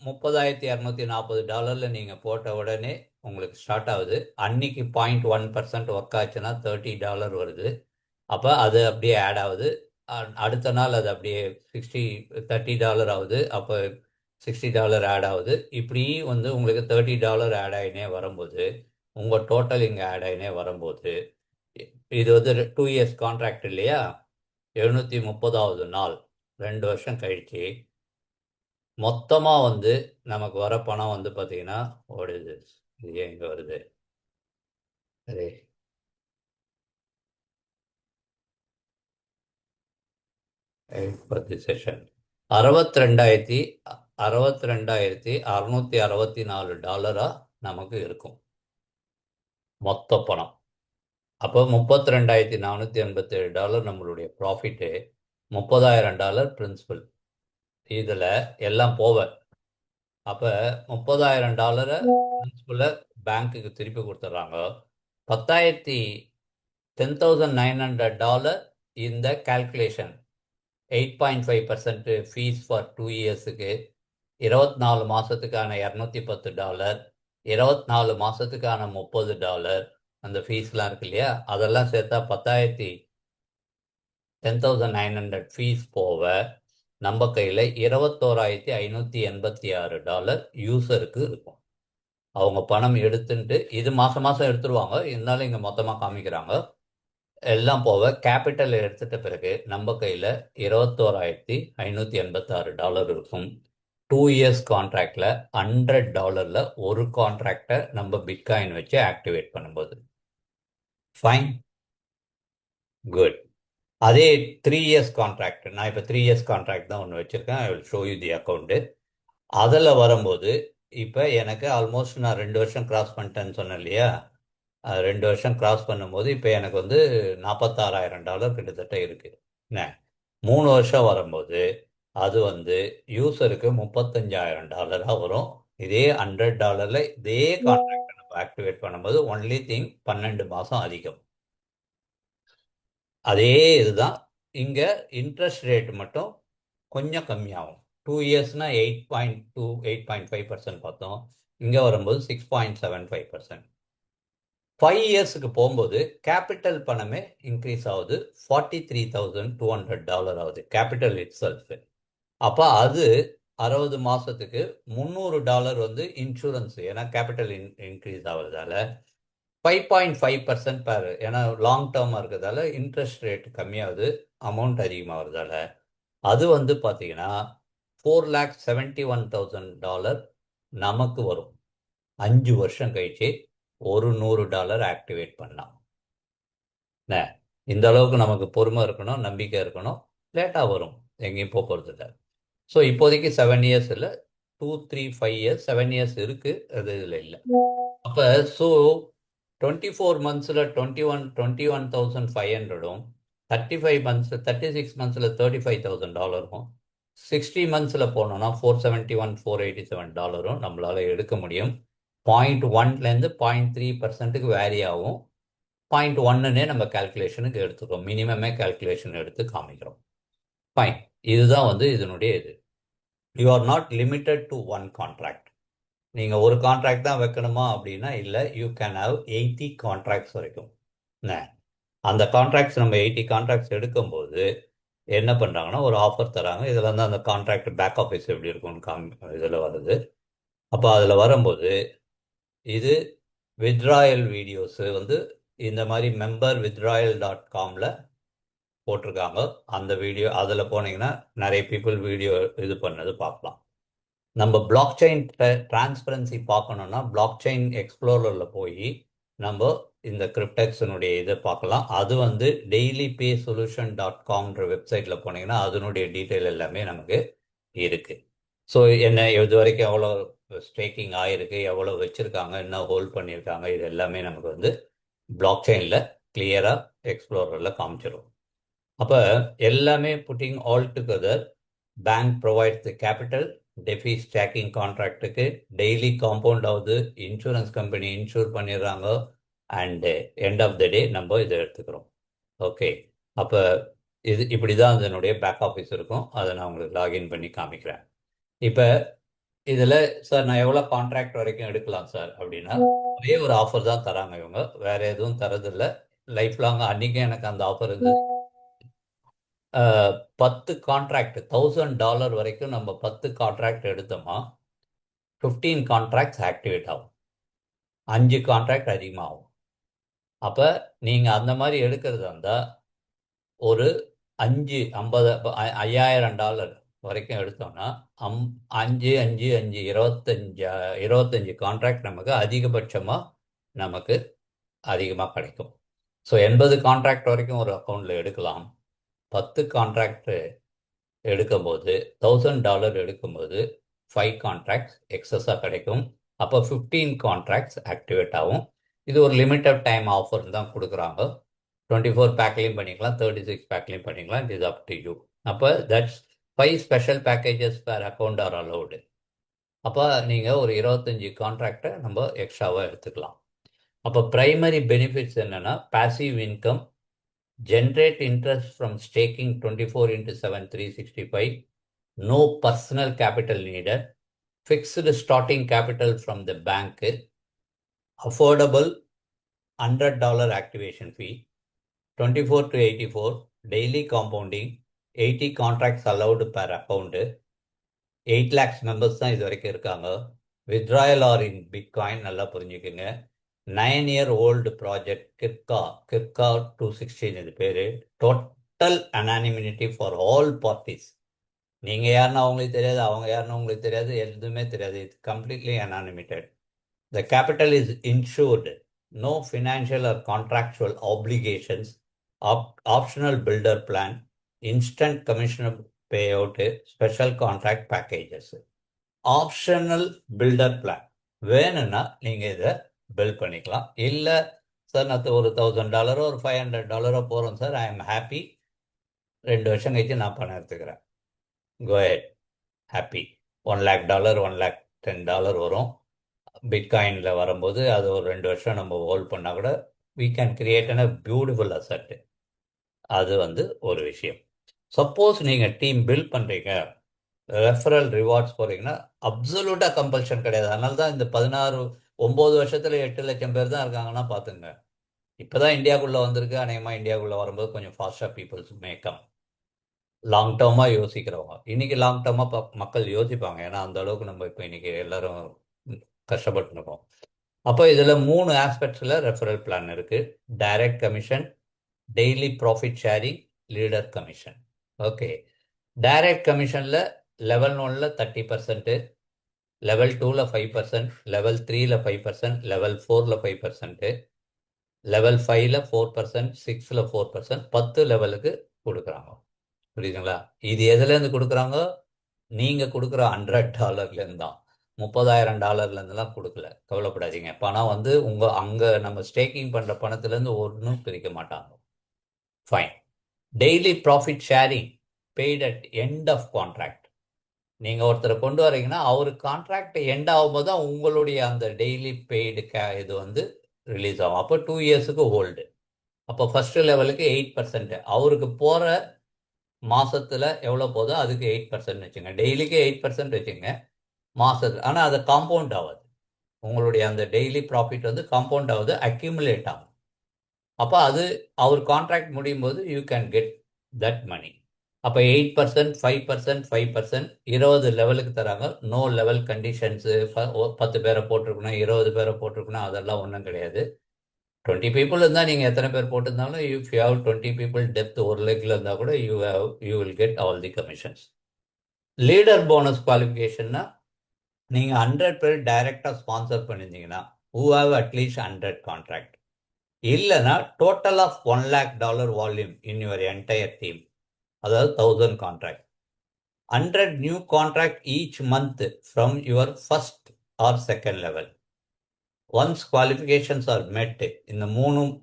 Speaker 1: $30,240 நீங்கள் போட்ட உடனே உங்களுக்கு ஸ்டார்ட் ஆகுது. அன்னைக்கு 0.1% ஒர்க் ஆச்சுன்னா $30 வருது. அப்போ அது அப்படியே ஆட் ஆகுது. அடுத்த நாள் அது அப்படியே $30 ஆகுது. அப்போ $60 ஆட் ஆகுது. இப்படி வந்து உங்களுக்கு $30 ஆட் ஆகினே வரும்போது உங்கள் டோட்டல் இங்கே ஆட் ஆகினே வரும்போது இது வந்து 2 இயர்ஸ் கான்ட்ராக்ட் இல்லையா? 730வது நாள் 2 வருஷம் கழிச்சு மொத்தமாக வந்து நமக்கு வர பணம் வந்து பார்த்தீங்கன்னா ஓடுது. இது ஏன் இங்கே வருது? சரி, பத்து செஷன் 62,000 $62,664 நமக்கு இருக்கும் மொத்த பணம். அப்போ $32,487 நம்மளுடைய ப்ராஃபிட்டு, $30,000 பிரின்சிபல். இதில் எல்லாம் போவேன். அப்போ $30,000 பிரின்சிபலை பேங்க்குக்கு திருப்பி கொடுத்துட்றாங்க. 10,900 இந்த கால்குலேஷன் 8.5% ஃபீஸ் ஃபார் 2 இயர்ஸுக்கு, 24 மாதத்துக்கான $210, 24 மாதத்துக்கான $30, அந்த ஃபீஸ்லாம் இருக்கு இல்லையா, அதெல்லாம் சேர்த்தா 10,900 ஃபீஸ் போக நம்ம கையில் $21,586 யூசருக்கு இருக்கும். அவங்க பணம் எடுத்துட்டு இது மாதம் மாதம் எடுத்துருவாங்க, இருந்தாலும் இங்கே மொத்தமாக காமிக்கிறாங்க. எல்லாம் போக கேபிட்டல் எடுத்துட்ட பிறகு நம்ம கையில் $21,586 இருக்கும். 2 இயர்ஸ் கான்ட்ராக்டில் $100 ஒரு கான்ட்ராக்டை நம்ம பிட்காயின் வச்சு ஆக்டிவேட் பண்ணும்போது. Fine, good. அதே 3 இயர்ஸ் கான்ட்ராக்ட், நான் இப்போ 3 இயர்ஸ் கான்ட்ராக்ட் தான் ஒன்று வச்சுருக்கேன். I will show you the account. அதில் வரும்போது இப்போ எனக்கு ஆல்மோஸ்ட் நான் 2 வருஷம் கிராஸ் பண்ணிட்டேன்னு சொன்னேன் இல்லையா? 2 வருஷம் கிராஸ் பண்ணும்போது இப்போ எனக்கு வந்து $46,000 கிட்டத்தட்ட இருக்குது. என்ன, 3 வருஷம் வரும்போது அது வந்து யூசருக்கு $35,000 வரும். இதே $100 இதே கான்ட்ராக்டை நம்ம ஆக்டிவேட் பண்ணும்போது ஒன்லி திங் 12 மாதம் அதிகம். அதே இதுதான் இங்கே இன்ட்ரெஸ்ட் ரேட் மட்டும் கொஞ்சம் கம்மியாகும். 2 இயர்ஸ்னா 8.2 8.5% பார்த்தோம். இங்கே வரும்போது 6.75%. 5 இயர்ஸுக்கு போகும்போது கேபிட்டல் பணமே இன்க்ரீஸ் ஆகுது. $43,200 ஆகுது கேபிட்டல் இட் செல்ஃப். அப்போ அது 60 மாதத்துக்கு $300 வந்து இன்சூரன்ஸ், ஏன்னா கேபிட்டல் இன்க்ரீஸ் ஆகுறதால 5.5% பேர், ஏன்னா லாங் டேர்மாக இருக்கிறதால இன்ட்ரெஸ்ட் ரேட் கம்மியாகுது, அமௌண்ட் அதிகமாகிறதால அது வந்து பார்த்தீங்கன்னா $4,71,000 நமக்கு வரும் 5 வருஷம் கழிச்சு ஒரு $100 ஆக்டிவேட் பண்ணலாம். இந்த அளவுக்கு நமக்கு பொறுமை இருக்கணும், நம்பிக்கை இருக்கணும். லேட்டாக வரும், எங்கேயும் போகிறது இல்லை. ஸோ இப்போதைக்கு 7 இயர்ஸ் இல்லை, 2, 3, 5 இயர்ஸ், 7 இயர்ஸ் இருக்குது, அது இதில் இல்லை. அப்போ ஸோ 24 மந்த்ஸில் 21,500, 35 மந்த்ஸ் 36 மந்த்ஸில் $35,000, 60 மந்த்ஸில் போனோம்னா $471,487 நம்மளால் எடுக்க முடியும். 0.1லேருந்து 0.3%க்கு வேரி ஆகும். 0.1ன்னே நம்ம கால்குலேஷனுக்கு எடுத்துக்கிறோம், மினிமமே கால்குலேஷன் எடுத்து காமிக்கிறோம். ஃபைன், இதுதான் வந்து இதனுடைய இது. You are not limited to one contract. நீங்கள் ஒரு கான்ட்ராக்ட் தான் வைக்கணுமா அப்படின்னா இல்லை, யூ கேன் ஹாவ் 80 கான்ட்ராக்ட்ஸ் வரைக்கும். அந்த கான்ட்ராக்ட்ஸ் நம்ம 80 கான்ட்ராக்ட்ஸ் எடுக்கும்போது என்ன பண்ணுறாங்கன்னா ஒரு ஆஃபர் தராங்க. இதில் வந்து அந்த கான்ட்ராக்ட் பேக் ஆஃபீஸ் எப்படி இருக்கும்னு இதில் வருது. அப்போ அதில் வரும்போது இது வித்ராயல் வீடியோஸு வந்து இந்த மாதிரி மெம்பர் withdrawal.comல போட்டிருக்காங்க. அந்த வீடியோ அதில் போனீங்கன்னா நிறைய பீப்புள் வீடியோ இது பண்ணது பார்க்கலாம். நம்ம பிளாக் செயின் டிரான்ஸ்பரன்சி பார்க்கணுன்னா பிளாக் செயின் எக்ஸ்ப்ளோரரில் போய் நம்ம இந்த கிரிப்டெக்ஸினுடைய இதை பார்க்கலாம். அது வந்து dailypaysolution.comன்ற வெப்சைட்டில் போனீங்கன்னா அதனுடைய டீட்டெயில் எல்லாமே நமக்கு இருக்குது. ஸோ என்ன இது வரைக்கும் எவ்வளோ ஸ்டேக்கிங் ஆகிருக்கு, எவ்வளோ வச்சுருக்காங்க, என்ன ஹோல்ட் பண்ணியிருக்காங்க, இது எல்லாமே நமக்கு வந்து பிளாக் செயினில் கிளியராக எக்ஸ்ப்ளோரரில் காமிச்சிடும். அப்போ எல்லாமே putting all together, bank provides the capital, DeFi staking கான்ட்ராக்டுக்கு டெய்லி காம்பவுண்ட் ஆகுது, இன்சூரன்ஸ் கம்பெனி இன்சூர் பண்ணிடுறாங்க, and end of the day நம்ம இதை எடுத்துக்கிறோம். ஓகே, அப்போ இது இப்படி தான் அதனுடைய பேக் ஆஃபீஸ் இருக்கும். அதை நான் உங்களுக்கு லாகின் பண்ணி காமிக்கிறேன். இப்போ இதில் சார் நான் எவ்வளோ கான்ட்ராக்ட் வரைக்கும் எடுக்கலாம் சார் அப்படின்னா ஒரே ஒரு ஆஃபர் தான் தராங்க இவங்க, வேறு எதுவும் தரதில்லை. லைஃப் லாங் அன்றைக்கும் எனக்கு அந்த ஆஃபர் இருந்தது. 10 கான்ட்ராக்ட் $1000 வரைக்கும் நம்ம 10 கான்ட்ராக்ட் எடுத்தோமா 15 கான்ட்ராக்ட்ஸ் ஆக்டிவேட் ஆகும். 5 கான்ட்ராக்ட் அதிகமாகும். அப்போ நீங்கள் அந்த மாதிரி எடுக்கிறதா இருந்தால் ஒரு $50,000 வரைக்கும் எடுத்தோம்னா 5 5 5 25 கான்ட்ராக்ட் நமக்கு அதிகபட்சமாக நமக்கு அதிகமாக கிடைக்கும். ஸோ 80 கான்ட்ராக்ட் வரைக்கும் ஒரு அக்கௌண்ட்டில் எடுக்கலாம். 10 கான்ட்ராக்ட் எடுக்கும்போது $1000 எடுக்கும்போது 5 கான்ட்ராக்ட்ஸ் எக்ஸஸாக கிடைக்கும். அப்போ 15 கான்ட்ராக்ட்ஸ் ஆக்டிவேட் ஆகும். இது ஒரு லிமிட்டட் டைம் ஆஃபர் தான் கொடுக்குறாங்க. 24 பேக்லையும் பண்ணிக்கலாம், 36 பேக்லையும் பண்ணிக்கலாம். It is up to you. அப்போ தட்ஸ் 5 ஸ்பெஷல் பேக்கேஜஸ் பேர் அக்கௌண்ட் ஆர் அலௌடு. அப்போ நீங்கள் ஒரு 25 கான்ட்ராக்டை நம்ம எக்ஸ்ட்ராவாக எடுத்துக்கலாம். அப்போ ப்ரைமரி பெனிஃபிட்ஸ் என்னென்னா passive income, generate interest from staking 24/7 365, no personal capital needed, fixed starting capital from the bank, affordable $100 activation fee, 24 to 84 daily compounding, 80 contracts allowed per account, 8 lakhs members தான் இது வரைக்கும் இருக்காங்க. withdrawal or in bitcoin நல்லா புரிஞ்சுக்குங்க. 9-year-old project கிர்கா 216 இது பேர். Total anonymity for all parties. நீங்கள் யாருன்னா அவங்களுக்கு தெரியாது, அவங்க யாருன்னா உங்களுக்கு தெரியாது, எதுவுமே தெரியாது. It's completely anonymised. The capital is insured. No financial or contractual applications, optional builder plan, instant commissioner pay out, special contract packages. Optional builder plan வேணும்னா நீங்கள் இதை பில் பண்ணிக்கலாம். இல்லை சார் நான் ஒரு $1000 ஒரு $500 போகிறோம் சார், ஐ எம் ஹாப்பி, 2 வருஷம் கழிச்சு நான் பணம் எடுத்துக்கிறேன், கோ ஹெட், ஹாப்பி. $100 $110 வரும். பிட்காயினில் வரும்போது அது ஒரு 2 வருஷம் நம்ம ஹோல்ட் பண்ணால் கூட we can create a beautiful asset. அது ஒரு விஷயம். சப்போஸ் நீங்கள் டீம் பில்ட் பண்ணுறீங்க, ரெஃபரல் ரிவார்ட்ஸ் போகிறீங்கன்னா அப்சல்யூட்டாக கம்பல்ஷன் கிடையாது. அதனால தான் இந்த 9 வருஷத்தில் 8 லட்சம் பேர் தான் இருக்காங்கன்னா பார்த்துங்க. இப்போ தான் இந்தியாவுக்குள்ளே வந்திருக்கு. அநேகமாக இந்தியாவுக்குள்ளே வரும்போது கொஞ்சம் ஃபாஸ்ட்டாக பீப்புள்ஸ் மேக்கம். லாங் டேர்மாக யோசிக்கிறவங்க இன்றைக்கி லாங் டேர்மாக மக்கள் யோசிப்பாங்க. ஏன்னா அந்த அளவுக்கு நம்ம இப்போ இன்றைக்கி எல்லோரும் கஷ்டப்பட்டுருக்கோம். அப்போ இதில் 3 ஆஸ்பெக்ட்ஸில் ரெஃபரல் பிளான் இருக்குது. Direct commission, daily profit sharing, leader commission. Okay, direct கமிஷனில் லெவல் 1ல் 30%, லெவல் 2ல் 5%, லெவல் 3ல் 5%, லெவல் 4ல் 5%, லெவல் 5ல் 4%, 6ல் 4%, 10 லெவலுக்கு கொடுக்குறாங்க. புரியுதுங்களா? இது எதுலேருந்து கொடுக்குறாங்க? நீங்கள் கொடுக்குற $100 தான். $30,000 கொடுக்கல, கவலைப்படாதீங்க. பணம் உங்கள் அங்கே நம்ம ஸ்டேக்கிங் பண்ணுற பணத்துலேருந்து ஒன்றும் பிரிக்க மாட்டாங்க. Fine. Daily profit sharing paid at end of contract. நீங்கள் ஒருத்தரை கொண்டு வரீங்கன்னா அவர் கான்ட்ராக்ட் எண்ட் ஆகும்போது தான் உங்களுடைய அந்த டெய்லி பெய்டு இது ரிலீஸ் ஆகும். அப்போ 2 இயர்ஸுக்கு ஹோல்டு. அப்போ ஃபஸ்ட்டு லெவலுக்கு 8%, அவருக்கு போகிற மாதத்தில் எவ்வளோ போதோ அதுக்கு 8% வச்சுங்க. டெய்லிக்கு 8% வச்சுங்க மாதத்தில். ஆனால் அது காம்பவுண்ட் ஆகாது. உங்களுடைய அந்த டெய்லி ப்ராஃபிட் காம்பவுண்ட் ஆகுது, அக்யூமுலேட் ஆகும். அப்போ அது அவர் கான்ட்ராக்ட் முடியும் போது you can get that money. அப்போ 8%, 5%, 5%, 20 லெவலுக்கு தராங்க. No level conditions. 10 பேரை போட்டிருக்கணும், 20 பேரை போட்டிருக்கணும், அதெல்லாம் ஒன்றும் கிடையாது. 20 பீப்புள் இருந்தால் நீங்கள் எத்தனை பேர் போட்டிருந்தாலும் if you have 20 people depth ஒரு லெக்கில் இருந்தால் கூட you will get all the commissions. Leader bonus குவாலிஃபிகேஷன்னா நீங்கள் 100 பேர் டைரெக்டாக ஸ்பான்சர் பண்ணியிருந்தீங்கன்னா ஹூ ஹாவ் அட்லீஸ்ட் 100 கான்ட்ராக்ட், இல்லைன்னா total of $100,000 volume in your entire team, அதாவது 1000 contract. 100 new contract each month from your first or second level. Once qualifications are met, இந்த 3ம்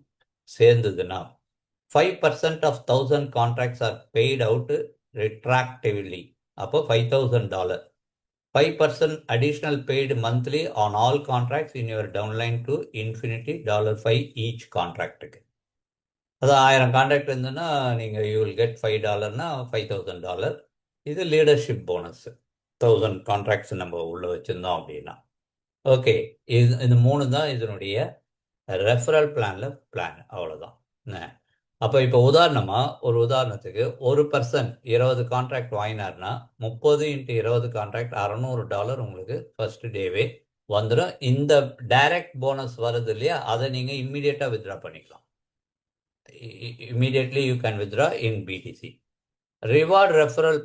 Speaker 1: சேர்ந்ததுன்னா 5% of 1000 contracts are paid out retroactively. அப்போ $5,000. 5% additional paid monthly on all contracts in your downline to infinity $5 each contract. அது 1000 contract இருந்ததுன்னா நீங்கள் you will get $5னா $5,000. இது leadership bonus. 1000 contracts நம்ம உள்ளே வச்சுருந்தோம் அப்படின்னா. ஓகே, இது 3 தான் இதனுடைய ரெஃபரல் பிளானில் பிளான். அவ்வளோதான். அப்போ இப்போ ஒரு உதாரணத்துக்கு ஒரு பர்சன் 20 கான்ட்ராக்ட் வாங்கினார்னா 30 × 20 கான்ட்ராக்ட் $600 உங்களுக்கு ஃபர்ஸ்ட் டேவே வந்துடும். இந்த டைரக்ட் போனஸ் வருது இல்லையா, அதை நீங்கள் இம்மீடியட்டாக வித்ட்ரா பண்ணிக்கலாம். Immediately you can withdraw in BTC. Reward referral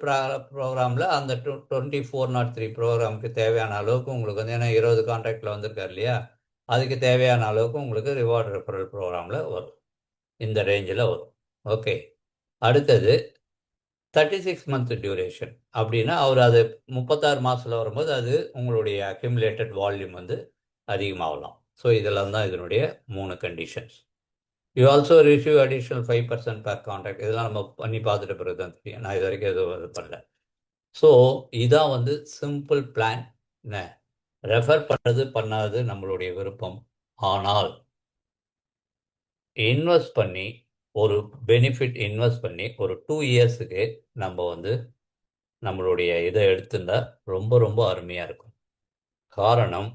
Speaker 1: ப்ரோக்ராமில் அந்த 2403 ப்ரோக்ராமுக்கு தேவையான அளவுக்கு உங்களுக்கு வந்து, ஏன்னா 20 கான்ட்ராக்டில் வந்திருக்காரு இல்லையா, அதுக்கு தேவையான அளவுக்கு உங்களுக்கு ரிவார்ட் ரெஃபரல் ப்ரோக்ராமில் வரும். இந்த ரேஞ்சில் வரும். ஓகே. அடுத்தது 36 மந்த் டியூரேஷன் அப்படின்னா அவர் அது 36 மாதத்தில் வரும்போது அது உங்களுடைய அக்யூமுலேட்டட் வால்யூம் வந்து அதிகமாகலாம். ஸோ இதெல்லாம் தான் இதனுடைய 3 conditions. You also receive additional 5% per contract. இதெல்லாம் நம்ம பண்ணி பார்த்துட்ட பிறகு தான் தெரியும். நான் இது வரைக்கும் எதுவும் இது பண்ணல. ஸோ இதான் வந்து சிம்பிள் பிளான். என்ன ரெஃபர் பண்ணுறது பண்ணாது நம்மளுடைய விருப்பம். ஆனால் இன்வெஸ்ட் பண்ணி ஒரு பெனிஃபிட் இன்வெஸ்ட் பண்ணி ஒரு 2 இயர்ஸுக்கு நம்ம வந்து நம்மளுடைய இதை எடுத்துட்டா ரொம்ப ரொம்ப அருமையாக இருக்கும். காரணம்,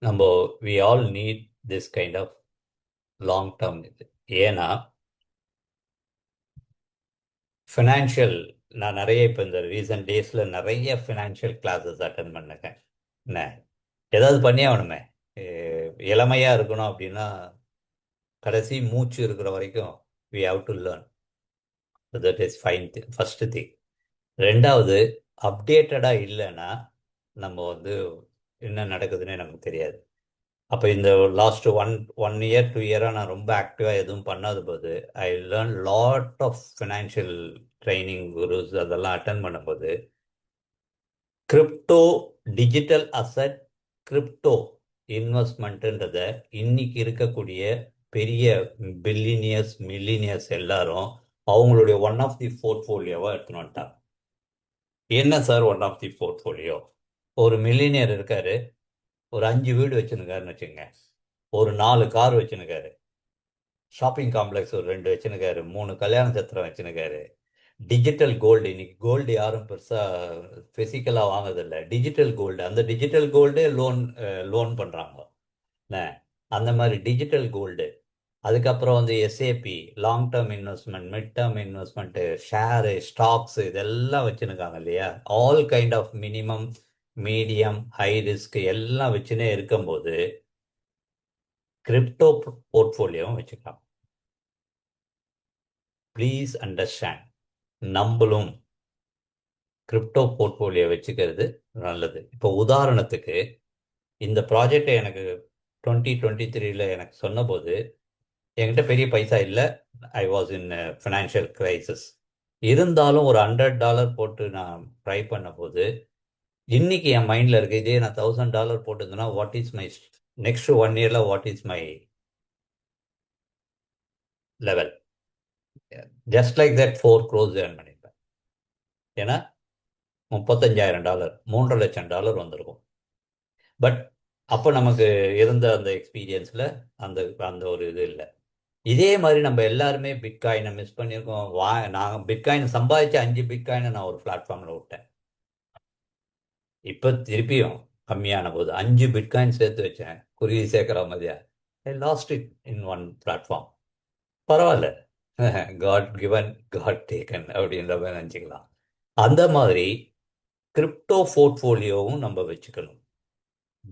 Speaker 1: நம்ம we all need this kind of long term இது. ஏன்னா ஃபினான்ஷியல், நான் நிறைய இப்போ இந்த ரீசன்ட் டேஸில் நிறைய ஃபினான்ஷியல் கிளாஸஸ் அட்டன் பண்ணிருக்கேன். என்ன ஏதாவது பண்ணியே ஆகணுமே. இளமையாக இருக்கணும் அப்படின்னா கடைசி மூச்சு இருக்கிற வரைக்கும் we have to learn. That is fine thing, first thing. ரெண்டாவது, அப்டேட்டடாக இல்லைன்னா நம்ம வந்து என்ன நடக்குதுன்னு நமக்கு தெரியாது. அப்போ இந்த லாஸ்ட் ஒன் இயர் 2 இயராக நான் ரொம்ப ஆக்டிவாக எதுவும் பண்ணாத போது I learn lot of financial training gurus அதெல்லாம் அட்டன் பண்ணும்போது கிரிப்டோ, டிஜிட்டல் அசட், கிரிப்டோ இன்வெஸ்ட்மெண்ட்டுன்றத இன்னைக்கு இருக்கக்கூடிய பெரிய பில்லினியர்ஸ் மில்லினியர்ஸ் எல்லாரும் அவங்களுடைய ஒன் ஆஃப் தி போர்ட்ஃபோலியோவை எடுத்துன்னு வந்துட்டாங்க. என்ன sir one of the portfolio? ஒரு மில்லினியர் இருக்காரு, ஒரு 5 வீடு வச்சுருக்காருன்னு வச்சுங்க, ஒரு 4 கார் வச்சுருக்காரு, ஷாப்பிங் காம்ப்ளெக்ஸ் ஒரு 2 வச்சுருக்காரு, 3 கல்யாண சத்திரம் வச்சுருக்காரு, டிஜிட்டல் கோல்டு. இன்னைக்கு கோல்டு யாரும் பெருசாக ஃபிசிக்கலாக வாங்குறதில்ல, டிஜிட்டல் கோல்டு. அந்த டிஜிட்டல் கோல்டே லோன் பண்ணுறாங்க. அந்த மாதிரி டிஜிட்டல் கோல்டு. அதுக்கப்புறம் வந்து SAP, long term investment, mid term investment, share, stocks, இதெல்லாம் வச்சுருக்காங்க இல்லையா. All kind of minimum, medium, high risk எல்லாம் வச்சுன்னே இருக்கும்போது கிரிப்டோ போர்ட்ஃபோலியோவும் வச்சுக்கலாம். ப்ளீஸ் அண்டர்ஸ்டாண்ட், நம்மளும் கிரிப்டோ போர்ட்ஃபோலியோ வச்சுக்கிறது நல்லது. இப்போ உதாரணத்துக்கு இந்த ப்ராஜெக்டை எனக்கு 2023 எனக்கு சொன்னபோது என்கிட்ட பெரிய பைசா இல்லை. I was in financial crisis. இருந்தாலும் ஒரு $100 போட்டு நான் ட்ரை பண்ண போது இன்னைக்கு என் மைண்டில் இருக்கு, இதே நான் $1000 போட்டிருந்தேன்னா வாட் இஸ் மை நெக்ஸ்ட் 1 இயரில் what is my level. Just like that 4 crores earn பண்ணிப்பேன். ஏன்னா $35,000, $3 லட்சம் வந்திருக்கும். பட் அப்போ நமக்கு இருந்த அந்த எக்ஸ்பீரியன்ஸில் அந்த அந்த ஒரு இது இல்லை. இதே மாதிரி நம்ம எல்லாருமே பிட்காயினை மிஸ் பண்ணியிருக்கோம். நான் பிட்காயின் சம்பாதிச்ச 5 பிட்காயினை நான் ஒரு பிளாட்ஃபார்மில் விட்டேன். இப்போ திருப்பியும் கம்மியான போது 5 பிட்காயின் சேர்த்து வச்சேன், குருவி சேர்க்குற மாதிரியா. ஐ lost it in one platform. பரவாயில்ல, காட் கிவன் காட் டேக்கன் அப்படின்ற மாதிரி நினச்சிக்கலாம். அந்த மாதிரி கிரிப்டோ போர்ட்ஃபோலியோவும் நம்ம வச்சுக்கணும்.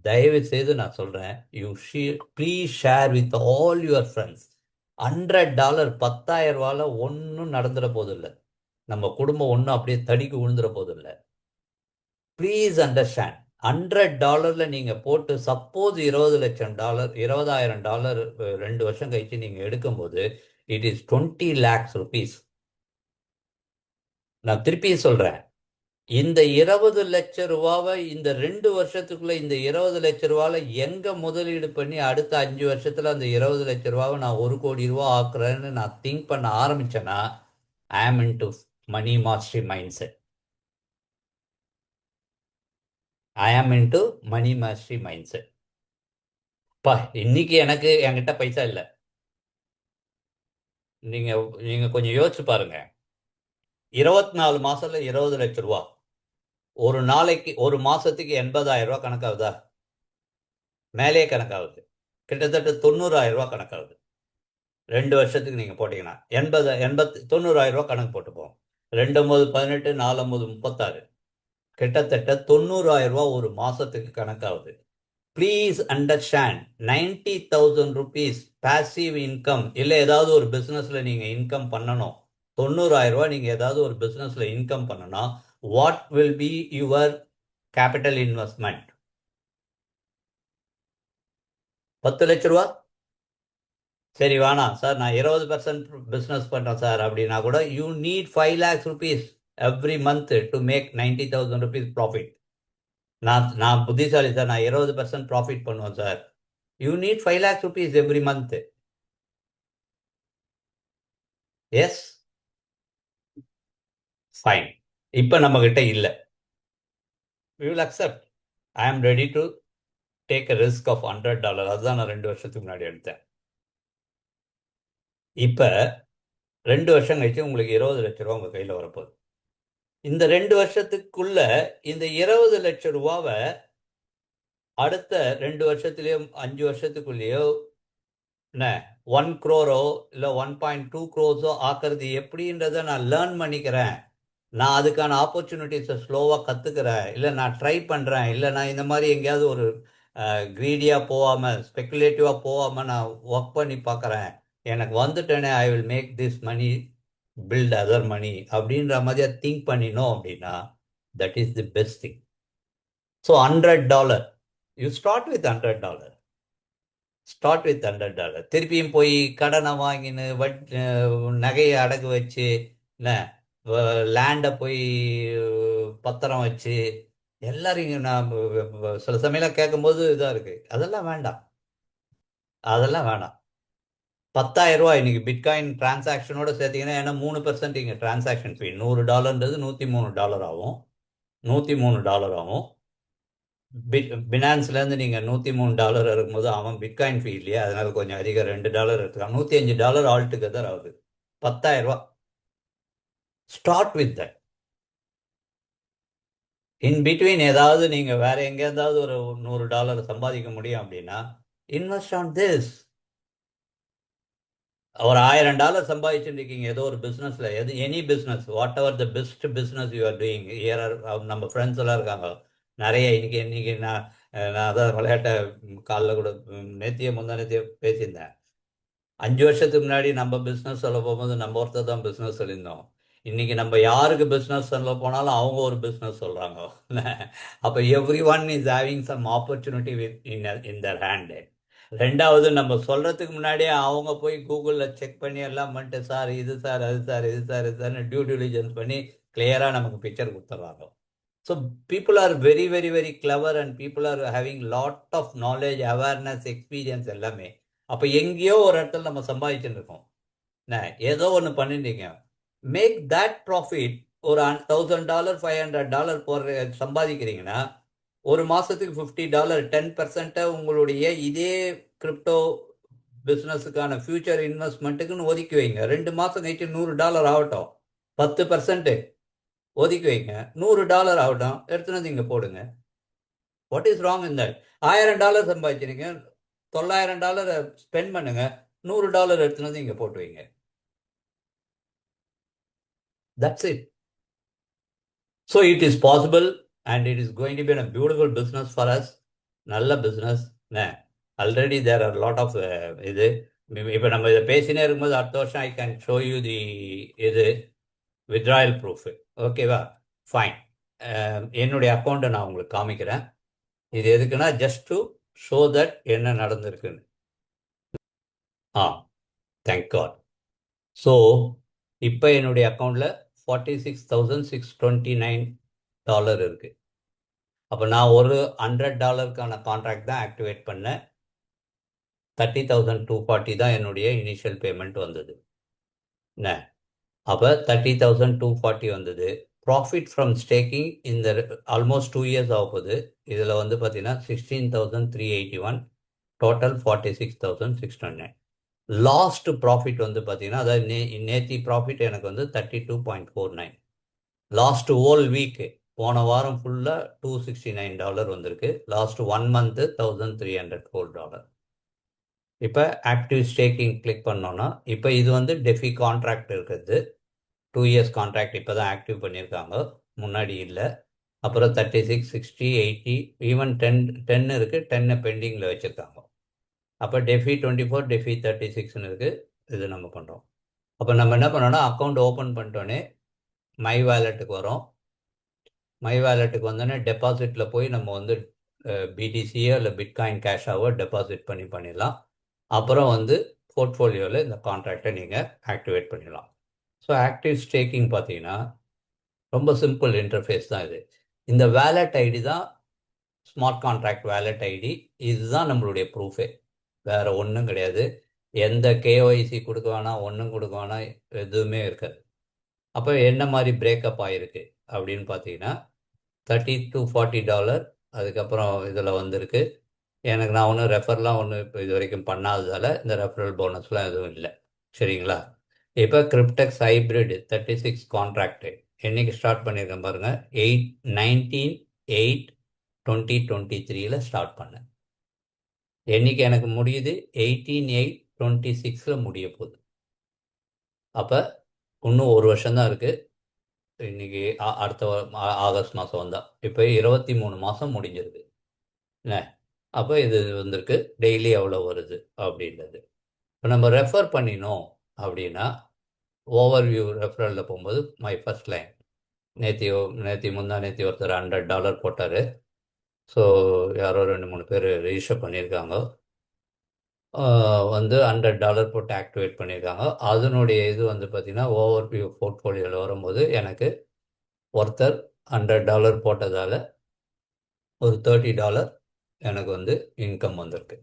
Speaker 1: தயவு செய்து நான் சொல்கிறேன், please share with all your friends. $100, 10,000 ஒன்றும் நடந்துட போதில்லை. நம்ம குடும்பம் ஒன்றும் அப்படியே தடிக்கு விழுந்துட போதில்லை. ப்ளீஸ் அண்டர்ஸ்டாண்ட், $100 நீங்கள் போட்டு சப்போஸ் $20 லட்சம், $20,000 2 வருஷம் கழிச்சு நீங்கள் எடுக்கும்போது இட் இஸ் 20 lakhs rupees. நான் திருப்பி சொல்கிறேன், இந்த 20 லட்சம் ரூபாவை இந்த 2 வருஷத்துக்குள்ள இந்த 20 லட்சம் ரூபாவில் எங்கே முதலீடு பண்ணி அடுத்த 5 வருஷத்தில் அந்த 20 லட்சம் ரூபாவை நான் 1 கோடி ரூபா ஆக்குறேன்னு நான் திங்க் பண்ண ஆரம்பிச்சேன்னா I am into money mastery mindset. I am into money mastery mindset. இன்னைக்கு என்கிட்ட பைசா இல்லை. நீங்க கொஞ்சம் யோசிச்சு பாருங்க, 24 மாசத்துல 20 லட்சம் ரூபா, ஒரு நாளைக்கு ஒரு மாசத்துக்கு 80,000 ரூபா கணக்காகுதா? மேலே கணக்காகுது, கிட்டத்தட்ட 90,000 ரூபா கணக்காகுது. 2 வருஷத்துக்கு நீங்கள் போட்டிங்கன்னா 90,000 ரூபா கணக்கு போட்டுப்போம். 2 9 18 4 9 36 கிட்டத்தட்ட 90,000 ரூபா ஒரு மாசத்துக்கு கணக்காகுது. Please understand, 90,000 rupees passive income. இல்லை ஏதாவது ஒரு பிஸ்னஸ்ல நீங்க இன்கம் பண்ணணும், 90,000 ரூபா நீங்க ஏதாவது ஒரு பிஸ்னஸ்ல இன்கம் பண்ணணும். What will be your capital investment? 10 லட்ச ரூபா. சரி வேணாம் சார், நான் 20% பிஸ்னஸ் பண்ணுறேன் சார் அப்படின்னா கூட you need 5 lakhs rupees every month to make 90,000 rupees profit. நான் புத்திசாலி சார், நான் 20% ப்ராஃபிட் பண்ணுவேன் sir. You need 5 lakhs rupees every month. Yes, fine. இப்போ நம்ம கிட்ட இல்லை. We will accept. I am ready to take a risk of $100. அதுதான் நான் 2 வருஷத்துக்கு முன்னாடி எடுத்தேன். இப்போ 2 வருஷம் கழிச்சு உங்களுக்கு 20 லட்ச ரூபா உங்கள் கையில் வரப்போகுது. இந்த 2 வருஷத்துக்குள்ள இந்த 20 லட்ச ரூபாவை அடுத்த 2 வருஷத்துலேயோ 5 வருஷத்துக்குள்ளேயோ என்ன 1 crore இல்லை 1.2 crores ஆக்கிறது எப்படின்றத நான் லேர்ன் பண்ணிக்கிறேன். நான் அதுக்கான ஆப்பர்ச்சுனிட்டிஸை ஸ்லோவாக கற்றுக்கிறேன், இல்லை நான் ட்ரை பண்ணுறேன், இல்லை நான் இந்த மாதிரி எங்கேயாவது ஒரு க்ரீடியாக போகாமல் ஸ்பெக்குலேட்டிவாக போகாமல் நான் ஒர்க் பண்ணி பார்க்குறேன். எனக்கு வந்துட்டேனே, I will make this money build other money அப்படின்ற மாதிரியா திங்க் பண்ணினோம் அப்படின்னா that is the best thing. So $100, you start with $100. Start with $100. திருப்பியும் போய் கடனை வாங்கின்னு நகையை அடகு வச்சு என்ன லேண்டை போய் பத்திரம் வச்சு எல்லாரையும் நான் சில சமயம் கேட்கும்போது இதாக இருக்கு. அதெல்லாம் வேண்டாம், அதெல்லாம் வேணாம். 10,000 ரூபாய் இன்னைக்கு பிட்காயின் டிரான்சாக்ஷனோட சேர்த்தீங்கன்னா, ஏன்னா 3% இங்கே டிரான்சாக்ஷன் ஃபீ. $100ன்றது $103 ஆகும். $103 ஆகும். பினான்ஸ்லேருந்து நீங்கள் $103 இருக்கும்போது அவன் பிட்காயின் ஃபீ இல்லையா, அதனால கொஞ்சம் அதிகம் $2 எடுத்துக்கலாம். $105 ஆல் டுகெதர் ஆகுது. 10,000 ரூபா. Start with that. In between ஏதாவது நீங்கள் வேற எங்கேயாவது ஒரு $100 சம்பாதிக்க முடியும் அப்படின்னா இன்வெஸ்ட் ஆன் திஸ். ஒரு $1,000 சம்பாதிச்சுட்டு இருக்கீங்க ஏதோ ஒரு பிஸ்னஸில், any business, what ever the best business you are doing. நம்ம ஃப்ரெண்ட்ஸ் எல்லாம் இருக்காங்க நிறைய. இன்னைக்கு நான் அதான் விளையாட்ட காலைல கூட முந்தா நேத்திய பேசியிருந்தேன். 5 வருஷத்துக்கு முன்னாடி நம்ம பிஸ்னஸ் சொல்ல போகும்போது நம்ம ஒருத்தர் தான் பிஸ்னஸ் சொல்லியிருந்தோம். இன்னைக்கு நம்ம யாருக்கு பிஸ்னஸ் சொல்ல போனாலும் அவங்க ஒரு பிஸ்னஸ் சொல்கிறாங்க. அப்போ every one is having some opportunity within their hand. ரெண்டாவது, நம்ம சொல்கிறதுக்கு முன்னாடியே அவங்க போய் கூகுளில் செக் பண்ணி எல்லாம் பண்ணிட்டு சார் இது சார் அது சார் இது சார் இது சார்னு டியூ டிலிஜென்ஸ் பண்ணி கிளியராக நமக்கு பிக்சர் கொடுத்துட்றாங்க. So people are very very very clever and people are having lot of knowledge, awareness, experience எல்லாமே. அப்போ எங்கேயோ ஒரு இடத்துல நம்ம சம்பாதிச்சுட்டு இருக்கோம். என்ன ஏதோ ஒன்று பண்ணிட்டீங்க, மேக் தட் ப்ராஃபிட். ஒரு $1,000 $500 போடுற சம்பாதிக்கிறீங்கன்னா ஒரு மாதத்துக்கு $50, 10% உங்களுடைய இதே கிரிப்டோ பிஸ்னஸுக்கான ஃபியூச்சர் இன்வெஸ்ட்மெண்ட்டுக்குன்னு ஒதுக்கி வைங்க. 2 மாதம் கழிச்சு $100 ஆகட்டும், 10% ஒதுக்கி வைங்க. $100 ஆகட்டும், எடுத்துன்னு வந்து இங்கே போடுங்க. What is wrong in that? $1,000 சம்பாதிச்சிருங்க, $900 ஸ்பெண்ட் பண்ணுங்க, $100 எடுத்துன்னு வந்து இங்கே போட்டு வைங்க. That's it. So it is possible and it is going to be a beautiful business for us. நல்ல business. Already there are lot of இது. இப்போ நம்ம இதை பேசினே இருக்கும்போது அடுத்த வருஷம் I can show you the இது வித்ட்ராயல் ப்ரூஃப். ஓகேவா? ஃபைன். என்னுடைய அக்கௌண்ட்டை நான் உங்களுக்கு காமிக்கிறேன். இது எதுக்குன்னா ஜஸ்ட் டு ஷோ தட் என்ன நடந்திருக்குன்னு. Thank God. ஸோ இப்போ என்னுடைய அக்கௌண்ட்டில் $46,629 இருக்குது. அப்போ நான் ஒரு $100 கான்ட்ராக்ட் தான் ஆக்டிவேட் பண்ணேன். 30,240 தான் என்னுடைய இனிஷியல் பேமெண்ட் வந்தது. என்ன அப்போ 30,240 வந்தது. ப்ராஃபிட் ஃப்ரம் ஸ்டேக்கிங் இந்த ஆல்மோஸ்ட் 2 இயர்ஸ் ஆக போகுது. இதில் வந்து பார்த்தீங்கன்னா 16,381, டோட்டல் 46,609. லாஸ்ட் ப்ராஃபிட் வந்து பார்த்தீங்கன்னா, அதாவது நேத்தி ப்ராஃபிட் எனக்கு வந்து 32.49. லாஸ்ட் ஹோல் வீக்கு, போன வாரம் ஃபுல்லாக $269 வந்திருக்கு. Last 1 month $1,304. இப்போ ஆக்டிவ் ஸ்டேக்கிங் கிளிக் பண்ணோன்னா இப்போ இது வந்து டெஃபி கான்ட்ராக்ட் இருக்குது. 2 இயர்ஸ் கான்ட்ராக்ட் இப்போ தான் ஆக்டிவ் பண்ணியிருக்காங்க, முன்னாடி இல்லை. அப்புறம் 36, 60, 80, ஈவன் 10 இருக்குது, 10 பெண்டிங்கில் வச்சுருக்காங்க. அப்போ டெஃபி 24, டெஃபி 36ன்னு இருக்குது. இது நம்ம பண்ணுறோம். அப்போ நம்ம என்ன பண்ணோன்னா, அக்கௌண்ட் ஓப்பன் பண்ணிட்டோன்னே மை வேலெட்டுக்கு வரோம். மை வேலெட்டுக்கு வந்தோடனே டெபாசிட்டில் போய் நம்ம வந்து பிடிசியோ இல்லை பிட்காயின் கேஷாவோ டெபாசிட் பண்ணிடலாம். அப்புறம் வந்து போர்ட்ஃபோலியோவில் இந்த கான்ட்ராக்டை நீங்கள் ஆக்டிவேட் பண்ணிடலாம். ஸோ ஆக்டிவ் ஸ்டேக்கிங் பார்த்தீங்கன்னா ரொம்ப சிம்பிள் இன்டர்ஃபேஸ் தான் இது. இந்த வேலெட் ஐடி தான் ஸ்மார்ட் கான்ட்ராக்ட் வேலெட் ஐடி. இதுதான் நம்மளுடைய ப்ரூஃபே, வேறு ஒன்றும் கிடையாது. எந்த கேஒய்சி கொடுக்க வேணாம், ஒன்றும் கொடுக்க வேணாம், எதுவுமே இருக்காது. அப்போ என்ன மாதிரி பிரேக்கப் ஆகிருக்கு அப்படின்னு பார்த்தீங்கன்னா, $30 to $40 அதுக்கப்புறம் இதில் வந்திருக்கு. எனக்கு நான் ஒன்றும் ரெஃபர்லாம் ஒன்றும் இப்போ இது வரைக்கும் பண்ணாததால் இந்த ரெஃபரல் போனஸ்லாம் எதுவும் இல்லை. சரிங்களா? இப்போ கிரிப்டெக்ஸ் ஹைப்ரிட் 36 கான்ட்ராக்டு என்றைக்கு ஸ்டார்ட் பண்ணியிருக்கேன் பாருங்கள். 19/8/2023 ஸ்டார்ட் பண்ணேன். என்றைக்கு எனக்கு முடியுது? 18/8/26 முடிய போகுது. அப்போ இன்னும் ஒரு வருஷம்தான் இருக்குது. இன்னைக்கு அடுத்த ஆகஸ்ட் மாதம் வந்தால் இப்போ 23 மாதம் முடிஞ்சிருக்கு. என்ன அப்போ இது வந்திருக்கு. டெய்லி எவ்வளோ வருது அப்படின்றது. இப்போ நம்ம ரெஃபர் பண்ணினோம் அப்படின்னா ஓவர்வியூ ரெஃபரலில் போகும்போது மை ஃபர்ஸ்ட் லைன் நேற்று முந்தா நேற்று ஒருத்தர் $100 போட்டார். ஸோ யாரோ 2-3 பேர் ரெஜிஸ்டர் பண்ணியிருக்காங்க. வந்து $100 போட்டு ஆக்டிவேட் பண்ணியிருக்காங்க. அதனுடைய இது வந்து பார்த்திங்கன்னா ஓவர்வியூ போர்ட்ஃபோலியோவில் வரும்போது எனக்கு ஒருத்தர் $100 போட்டதால் ஒரு $30 எனக்கு வந்து இன்கம் வந்திருக்கு.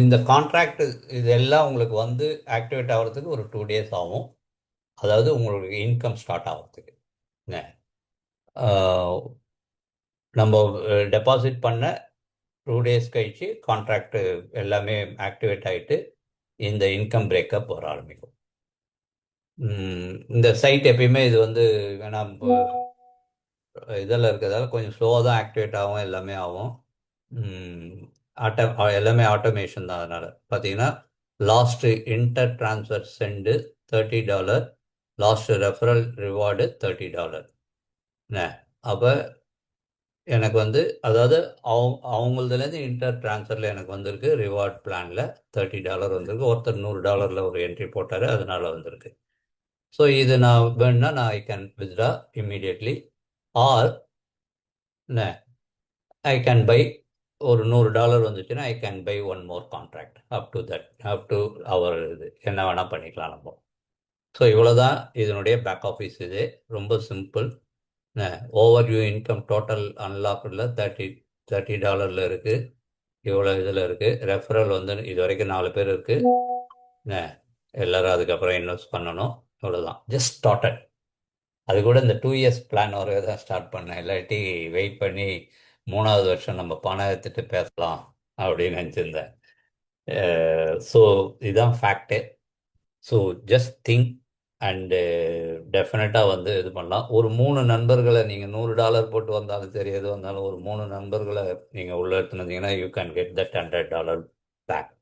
Speaker 1: இந்த கான்ட்ராக்ட் இதெல்லாம் உங்களுக்கு வந்து ஆக்டிவேட் ஆகிறதுக்கு ஒரு 2 days ஆகும். அதாவது உங்களுக்கு இன்கம் ஸ்டார்ட் ஆகிறதுக்கு. நம்ம டெபாசிட் பண்ண 2 days கழிச்சு கான்ட்ராக்ட் எல்லாமே ஆக்டிவேட் ஆகிட்டு இந்த இன்கம் பிரேக்கப் வர ஆரம்பிக்கும். இந்த சைட் எப்பயுமே இது வந்து வேணாம் இதெல்லாம் இருக்கிறதால கொஞ்சம் ஸ்லோவாக தான் ஆக்டிவேட் ஆகும், எல்லாமே ஆகும். எல்லாமே ஆட்டோமேஷன் தான். அதனால் பார்த்தீங்கன்னா last inter transfer sent $30, last referral reward $30. அப்போ எனக்கு வந்து அதாவது அவங்களதுலேருந்து இன்டர் ட்ரான்ஸ்ஃபரில் எனக்கு வந்திருக்கு. ரிவார்ட் பிளானில் $30 வந்திருக்கு. ஒருத்தர் $100 ஒரு என்ட்ரி போட்டார், அதனால் வந்திருக்கு. ஸோ இது நான் வேணுன்னா நான் I can withdraw immediately, or I can buy ஒரு $100 வந்துச்சுன்னா I can buy one more contract up to அவர் இது என்ன வேணால் பண்ணிக்கலாம் நம்ம. ஸோ இவ்வளோ தான் இதனுடைய பேக் ஆஃபீஸ். இது ரொம்ப சிம்பிள். ஓவர்வியூ இன்கம் டோட்டல் அன்லாக்டில் $30 இருக்குது. இவ்வளோ இதில் இருக்குது. ரெஃபரல் வந்து இது வரைக்கும் 4 பேர் இருக்குது. எல்லோரும் அதுக்கப்புறம் இன்வெஸ்ட் பண்ணணும். இவ்வளோதான், ஜஸ்ட் ஸ்டார்டட். அது கூட இந்த 2 years பிளான் வரவே தான் ஸ்டார்ட் பண்ணேன். இல்லாட்டி வெயிட் பண்ணி 3வது வருஷம் நம்ம பணம் எடுத்துட்டு பேசலாம் அப்படின்னு நினச்சிருந்தேன். ஸோ இதுதான் ஃபேக்டு. ஸோ ஜஸ்ட் திங்க் அண்டு டெஃபினட்டாக வந்து இது பண்ணலாம். ஒரு 3 நண்பர்களை நீங்கள் $100 போட்டு வந்தாலும் சரி, எது வந்தாலும் ஒரு 3 நண்பர்களை நீங்கள் உள்ளே எடுத்துன்னு வந்தீங்கன்னா you can get that $100 back.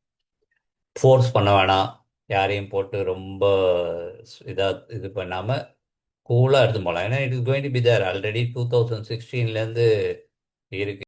Speaker 1: Force பண்ண வேணாம், யாரையும் போட்டு ரொம்ப இதாக இது பண்ணாமல் கூலாக எடுத்து போகலாம். ஏன்னா it is going to be there already 2016லேருந்து இருக்குது.